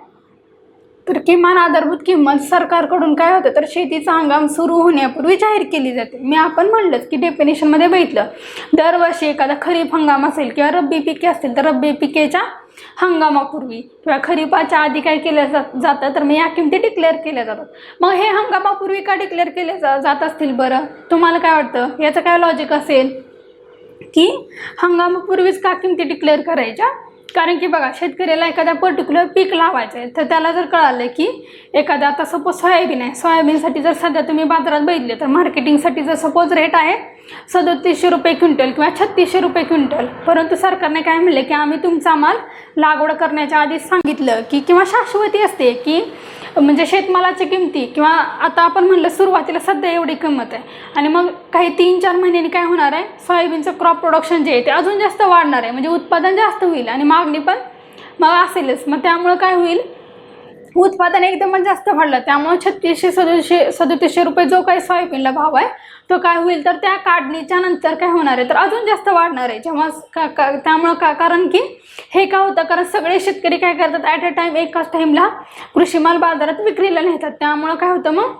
तर किमान आधारभूत किंमत सरकारकडून काय होतं तर शेतीचा हंगाम सुरू होण्यापूर्वी जाहीर केली जाते. आपण म्हणलंच की डेफिनेशनमध्ये बघितलं, दरवर्षी एखादा खरीप हंगाम असेल किंवा रब्बी पिके असतील तर रब्बी पिकेच्या हंगामापूर्वी किंवा खरीपाच्या आधी काय केलं जातं तर मग या किमती डिक्लेअर केल्या जातात. मग हे हंगामापूर्वी का डिक्लेअर केले जात असतील बरं, तुम्हाला काय वाटतं याचं काय लॉजिक असेल की हंगामापूर्वीच का किमती डिक्लेअर करायच्या, कारण की बघा, शेतकऱ्याला एखाद्या पर्टिक्युलर पीक लावायचं आहे, तर त्याला जर कळालं की एखाद्या, आता सपोज सोयाबीन आहे, सोयाबीनसाठी जर सध्या तुम्ही बाजारात बघितले तर मार्केटिंगसाठी जर सपोज रेट आहे 3700 रुपये क्विंटल किंवा 3600 रुपये क्विंटल, परंतु सरकारने काय म्हणले की आम्ही तुमचा माल लागवड करण्याच्या आधीच सांगितलं की, किंवा शाश्वती असते की म्हणजे शेतमालाची किमती, किंवा आता आपण म्हणलं सुरुवातीला सध्या एवढी किंमत आहे आणि मग काही 3-4 महिन्यांनी काय होणार आहे, सोयाबीनचं क्रॉप प्रोडक्शन जे आहे ते अजून जास्त वाढणार आहे, म्हणजे उत्पादन जास्त होईल आणि मागणी पण मग असेलच. मग त्यामुळं काय होईल, उत्पादन एकदमच जास्त वाढलं, त्यामुळे 3600-3700 रुपये जो काही सोयाबीनला भाव आहे तो काय होईल, तर त्या काढणीच्या नंतर काय होणार आहे, तर अजून जास्त वाढणार आहे. जेव्हा त्यामुळं कारण की हे का होतं, कारण सगळे शेतकरी काय करतात, ॲट अ टाईम एकाच टाईमला कृषी माल बाजारात विक्रीला नेतात. त्यामुळं काय होतं, मग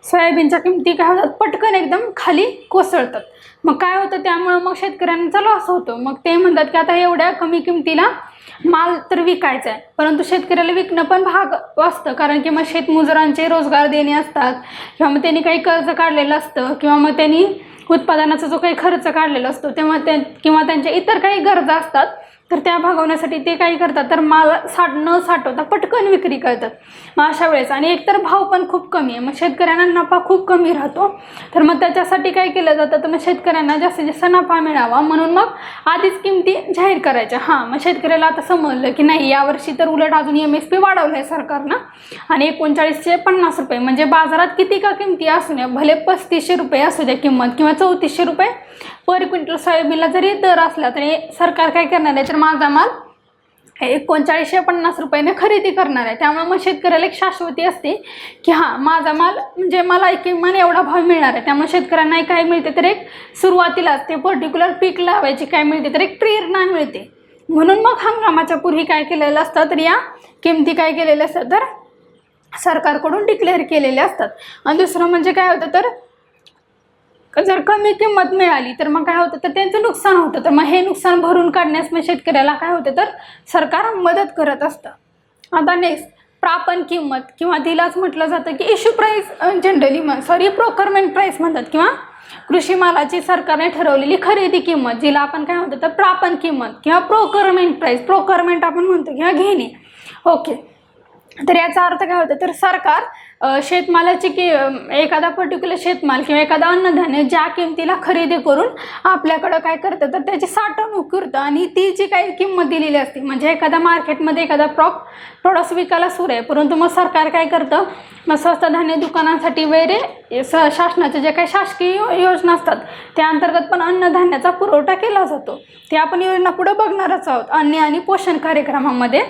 सोयाबीनच्या किमती काय होतात, पटकन एकदम खाली कोसळतात. मग काय होतं, त्यामुळं मग शेतकऱ्यांचा लॉस होतो. मग ते म्हणतात की आता एवढ्या कमी किमतीला माल तर विकायचा आहे, परंतु शेतकऱ्याला विकणं पण भाग असतं, कारण की मग शेतमजुरांचे रोजगार देणे असतात, किंवा मग त्यांनी काही कर्ज काढलेलं असतं, किंवा मग त्यांनी उत्पादनाचा जो काही खर्च काढलेला असतो तेव्हा किंवा त्यांच्या इतर काही गरजा असतात, तर त्या भागवण्यासाठी ते काही करतात, तर माल न साठवता पटकन विक्री करतात. मग अशा वेळेस आणि एकतर भाव पण खूप कमी आहे, मग शेतकऱ्यांना नफा खूप कमी राहतो. तर मग त्याच्यासाठी काय केलं जातं, तर मग शेतकऱ्यांना जास्तीत जास्त नफा मिळावा म्हणून मग आधीच किमती जाहीर करायच्या. हां, मग शेतकऱ्याला आता समजलं की नाही, यावर्षी तर उलट अजून MSP वाढवलं आहे सरकारनं आणि 3950 रुपये, म्हणजे बाजारात किती का किमती असू द्या, भले 3500 रुपये असू द्या किंमत किंवा 3400 रुपये पर क्विंटल सोयाबीनला जरी दर असला तरी सरकार काय करणार आहे, तर माझा माल 3950 रुपयाने खरेदी करणार आहे. त्यामुळे मग शेतकऱ्याला एक शाश्वती असते की हां, माझा माल म्हणजे मला किमान एवढा भाव मिळणार आहे. त्यामुळे शेतकऱ्यांना काय मिळते, तर एक सुरुवातीलाच ते पर्टिक्युलर पीक लावायची काय मिळते, तर एक प्रेरणा मिळते. म्हणून मग हंगामाच्या पूर्वी काय केलेलं असतं, तर या किमती काय केलेल्या असतात, तर सरकारकडून डिक्लेअर केलेल्या असतात. आणि दुसरं म्हणजे काय होतं, तर जर कमी किंमत मिळाली तर मग काय होतं, तर त्यांचं नुकसान होतं. तर मग हे नुकसान भरून काढण्यास मग शेतकऱ्याला काय होतं, तर सरकार मदत करत असतं. आता नेक्स्ट, प्रापण किंमत किंवा तिलाच म्हटलं जातं की issue price, generally procurement price म्हणतात, किंवा कृषी मालाची सरकारने ठरवलेली खरेदी किंमत, जिला आपण काय म्हणतो, तर प्रापण किंमत किंवा प्रोक्युरमेंट प्राईस, प्रोक्युरमेंट आपण म्हणतो किंवा घेणे. ओके, तर याचा अर्थ काय होतं, तर सरकार शेतमालाची एखादा पर्टिक्युलर शेतमाल किंवा एखादा अन्नधान्य ज्या किमतीला खरेदी करून आपल्याकडं काय करतं, तर त्याची साठवणूक करतं आणि ती जी काही किंमत दिलेली असते, म्हणजे एखादा मार्केटमध्ये एखादा प्रोडक्ट्स विकायला सुरू आहे, परंतु मग सरकार काय करतं, मग स्वस्त धान्य दुकानांसाठी वगैरे शासनाचे जे काही शासकीय योजना असतात त्या अंतर्गत पण अन्नधान्याचा पुरवठा केला जातो. ते आपण योजना पुढे बघणारच आहोत अन्न आणि पोषण कार्यक्रमामध्ये.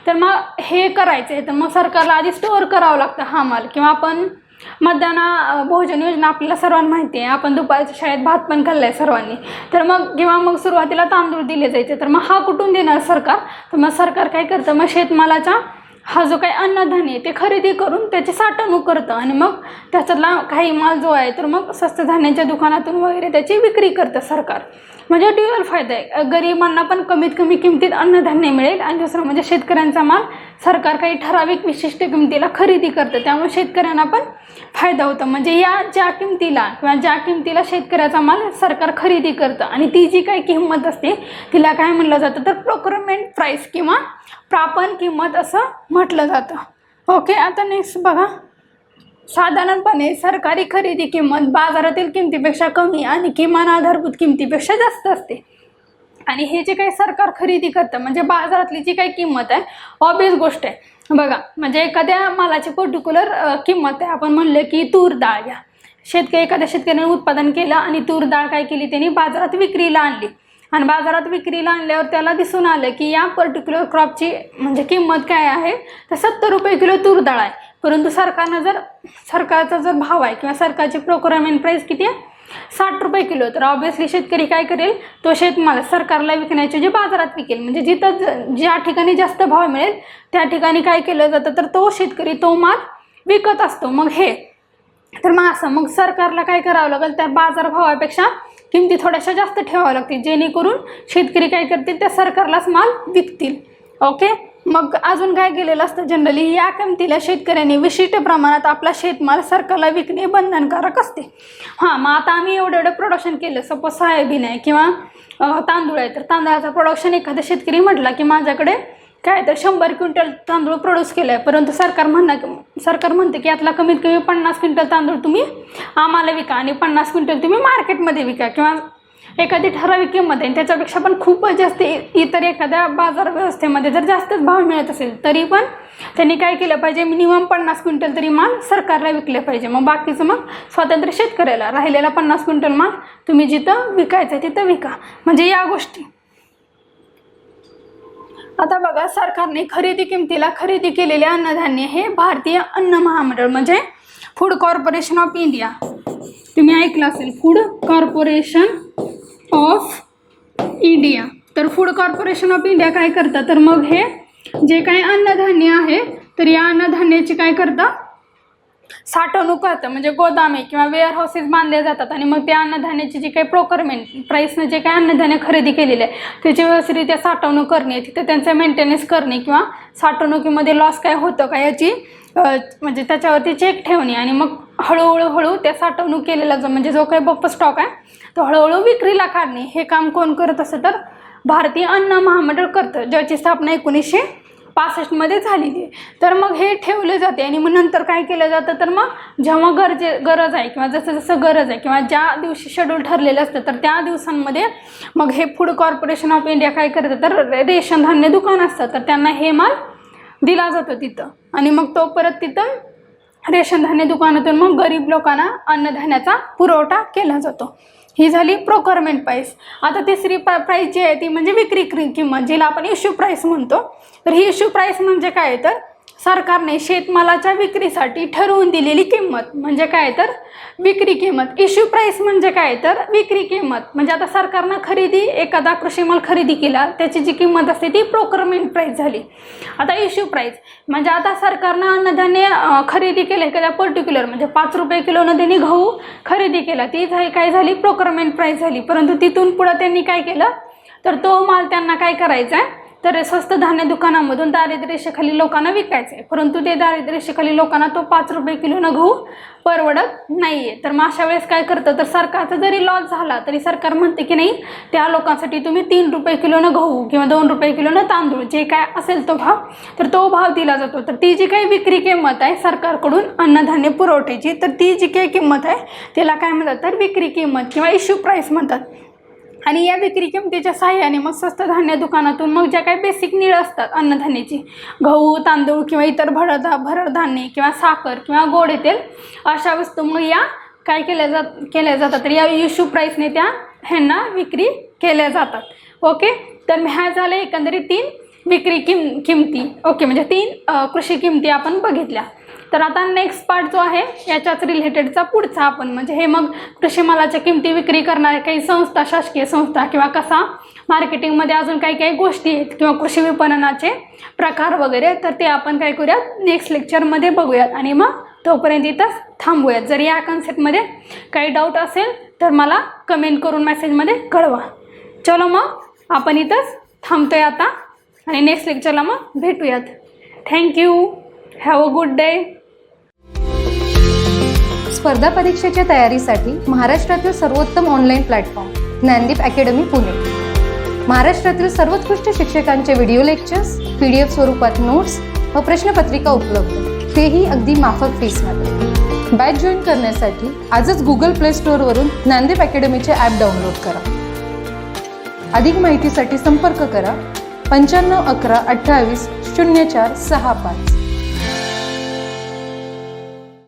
तर मग हे करायचं आहे, तर मग सरकारला आधी स्टोअर करावं लागतं हा माल, किंवा आपण मध्यान्ह भोजन योजना आपल्याला सर्वांना माहिती आहे, आपण दुपारच्या शाळेत भात पण खाल्ला आहे सर्वांनी. तर मग किंवा मग सुरुवातीला तांदूळ दिले जायचे, तर मग हा कुठून देणार सरकार, तर मग सरकार काय करतं, मग शेतमालाचा हा जो काही अन्नधान्य ते खरेदी करून त्याची साठवणूक करतं आणि मग त्याच्यातला काही माल जो आहे तर मग स्वस्त धान्याच्या दुकानातून वगैरे त्याची विक्री करतं सरकार. म्हणजे ड्युअल फायदा आहे, गरिबांना पण कमीत कमी किमतीत अन्नधान्य मिळेल आणि दुसरं म्हणजे शेतकऱ्यांचा माल सरकार काही ठराविक विशिष्ट किमतीला खरेदी करतं, त्यामुळे शेतकऱ्यांना पण फायदा होतो. म्हणजे या ज्या किमतीला शेतकऱ्याचा माल सरकार खरेदी करतं आणि ती जी काही किंमत असते तिला काय म्हटलं जातं, तर प्रोक्युरमेंट प्राईस किंवा प्रापण किंमत असं म्हटलं जातं. ओके, आता नेक्स्ट बघा, साधारणपणे सरकारी खरेदी किंमत बाजारातील किमतीपेक्षा कमी आणि किमान आधारभूत किमतीपेक्षा जास्त असते. आणि हे जे काही सरकार खरेदी करतं म्हणजे बाजारातली जी काही किंमत आहे, ऑब्वियस गोष्ट आहे बघा, म्हणजे एखाद्या मालाची पर्टिक्युलर किंमत आहे, आपण म्हणलं की तूर डाळ घ्या, एखाद्या शेतकऱ्याने उत्पादन केलं आणि तूर डाळ काय केली, त्यांनी बाजारात विक्रीला आणली आणि बाजारात विक्रीला आणल्यावर त्याला दिसून आलं की या पर्टिक्युलर क्रॉपची म्हणजे किंमत काय आहे, तर 70 रुपये किलो तूर डाळ आहे. परंतु सरकारचा जर भाव आहे किंवा सरकारची प्रोक्युरमेंट प्राईस किती आहे, 60 रुपये किलो, तर ऑब्वियसली शेतकरी काय करेल, तो शेतमाल सरकारला विकण्याचे जे बाजारात विकेल, म्हणजे ज्या ठिकाणी जास्त भाव मिळेल त्या ठिकाणी काय केलं जातं, तर तो शेतकरी तो माल विकत असतो. मग मग सरकारला काय करावं लागेल, त्या बाजारभावापेक्षा किमती थोड्याशा जास्त ठेवाव्या लागतील, जेणेकरून शेतकरी काय करतील, त्या सरकारलाच माल विकतील. ओके, मग अजून काय केलेलं असतं जनरली, या किमतीला शेतकऱ्यांनी विशिष्ट प्रमाणात आपला शेतमाल सरकारला विकणे बंधनकारक असते. हां, मग आता आम्ही एवढं प्रोडक्शन केलं, सपोज सोयाबीन आहे किंवा तांदूळ आहे, तर तांदळाचं प्रोडक्शन एखादा शेतकरी म्हटला की माझ्याकडे काय तर 100 क्विंटल तांदूळ प्रोड्यूस केला आहे, परंतु सरकार म्हणते की यातला कमीत कमी 50 क्विंटल तांदूळ तुम्ही आम्हाला विका आणि 50 क्विंटल तुम्ही मार्केटमध्ये विका किंवा एखादी ठराविक किंमत आहे त्याच्यापेक्षा पण खूपच जास्त इतर एखाद्या बाजार व्यवस्थेमध्ये जर जास्तच भाव मिळत असेल तरी पण त्यांनी काय केलं पाहिजे, मिनिमम 50 क्विंटल तरी माल सरकारला विकले पाहिजे. मग बाकीचं मग स्वातंत्र्य शेतकऱ्याला, राहिलेला 50 क्विंटल माल तुम्ही जिथं विकायचं आहे तिथं विका. म्हणजे या गोष्टी. आता बघा, सरकारने खरेदी किमतीला खरेदी केलेले अन्नधान्य हे भारतीय अन्न महामंडळ म्हणजे फूड कॉर्पोरेशन ऑफ इंडिया, तुम्ही ऐकलं असेल, फूड कॉर्पोरेशन ऑफ इंडिया. तर फूड कॉर्पोरेशन ऑफ इंडिया काय करतं, तर मग हे जे काही अन्नधान्य आहे तर या अन्नधान्याची काय करतं, साठवणूक करतं. म्हणजे गोदामे किंवा वेअर हाऊसेस बांधले जातात आणि मग त्या अन्नधान्याची जी काही प्रोक्युरमेंट प्राईसनं जे काही अन्नधान्य खरेदी केलेले आहे त्याची व्यवस्थितरित्या साठवणूक करणे, तिथे त्यांचं मेंटेनन्स करणे किंवा साठवणुकीमध्ये लॉस काय होतं का याची म्हणजे त्याच्यावरती चेक ठेवणे आणि मग हळूहळू त्या साठवणूक केलेला म्हणजे जो काही बफर स्टॉक आहे तो हळूहळू विक्रीला काढणे, हे काम कोण करत असतं, तर भारतीय अन्न महामंडळ करतं, ज्याची स्थापना 1965 झालेली आहे. तर मग हे ठेवले जाते आणि मग नंतर काय केलं जातं, तर मग जेव्हा गरज आहे किंवा जसं गरज आहे किंवा ज्या दिवशी शेड्यूल ठरलेलं असतं तर त्या दिवसांमध्ये मग हे फूड कॉर्पोरेशन ऑफ इंडिया काय करतं, तर रेशन धान्य दुकान असतं तर त्यांना हे माल दिला जातो तिथं आणि मग तो परत तिथं रेशन धान्य दुकानातून मग गरीब लोकांना अन्नधान्याचा पुरवठा केला जातो. ही झाली प्रोक्युरमेंट प्राईस. आता तिसरी प्राईस जी आहे ती म्हणजे विक्री किंमत, जिला आपण इश्यू प्राईस म्हणतो. तर ही इश्यू प्राईस म्हणजे काय, तर सरकारने शेतमालाच्या विक्रीसाठी ठरवून दिलेली किंमत म्हणजे काय, तर विक्री किंमत. इश्यू प्राईस म्हणजे काय, तर विक्री किंमत. म्हणजे आता सरकारनं एखादा कृषी माल खरेदी केला त्याची जी किंमत असते ती प्रोक्युरमेंट प्राईस झाली. आता इश्यू प्राईस म्हणजे आता सरकारनं अन्नधान्य खरेदी केलं एखाद्या पर्टिक्युलर म्हणजे 5 रुपये किलोनं त्यांनी गहू खरेदी केला, ती काय झाली, प्रोक्युरमेंट प्राईस झाली. परंतु तिथून पुढं त्यांनी काय केलं, तर तो माल त्यांना काय करायचा आहे, तर स्वस्त धान्य दुकानामधून दारिद्र्यरेषेखाली लोकांना विकायचं आहे. परंतु ते दारिद्र्यरेषेखाली लोकांना तो 5 रुपये किलोनं गहू परवडत नाही आहे. तर मग अशा वेळेस काय करतं, तर सरकारचा जरी लॉस झाला तरी सरकार म्हणते की नाही, त्या लोकांसाठी तुम्ही 3 रुपये किलोनं गहू किंवा 2 रुपये किलोनं तांदूळ जे काय असेल तो भाव, तर तो भाव दिला जातो. तर ती जी काही विक्री किंमत आहे सरकारकडून अन्नधान्य पुरवठ्याची, तर ती जी काही किंमत आहे त्याला काय म्हणतात, तर विक्री किंमत किंवा इश्यू प्राईस म्हणतात. आणि या विक्री किमतीच्या सहाय्याने मग स्वस्त धान्य दुकानातून मग ज्या काही बेसिक नीड असतात अन्नधान्याची, गहू तांदूळ किंवा इतर भरड धान्य किंवा साखर किंवा गोड तेल अशा वस्तू मग या काय केल्या जातात, तर या इश्यू प्राईसने त्या ह्यांना विक्री केल्या जातात. ओके, तर ह्या झाल्या एकंदरीत 3 विक्री किमती. ओके, म्हणजे 3 कृषी किमती आपण बघितल्या. तर आता नेक्स्ट पार्ट जो आहे याच्याच रिलेटेडचा पुढचा आपण म्हणजे हे मग कृषी मालाच्या किमती विक्री करणाऱ्या काही संस्था, शासकीय संस्था किंवा कसा मार्केटिंगमध्ये अजून काही गोष्टी आहेत किंवा कृषी विपणनाचे प्रकार वगैरे, तर ते आपण काय करूयात नेक्स्ट लेक्चरमध्ये बघूयात. आणि मग तोपर्यंत इथंच थांबूयात. जर या कन्सेप्टमध्ये काही डाऊट असेल तर मला कमेंट करून मेसेजमध्ये कळवा. चलो, मग आपण इथंच थांबतोय आता आणि नेक्स्ट लेक्चरला मग भेटूयात. Thank you. Have a good day. स्पर्धा परीक्षेच्या तयारीसाठी महाराष्ट्रातील सर्वोत्तम online platform Gyandeep academy Pune. महाराष्ट्रातील सर्वोत्कृष्ट शिक्षकांचे व्हिडिओ लेक्चर्स, PDF स्वरूपात नोट्स व प्रश्नपत्रिका उपलब्ध, तेही अगदी माफक फीसमध्ये. बॅच जॉईन करण्यासाठी आजच Google Play Storeवरून ज्ञानदीप अकॅडमीचे ॲप डाउनलोड करा. अधिक माहितीसाठी संपर्क करा 95 11 28 04 65.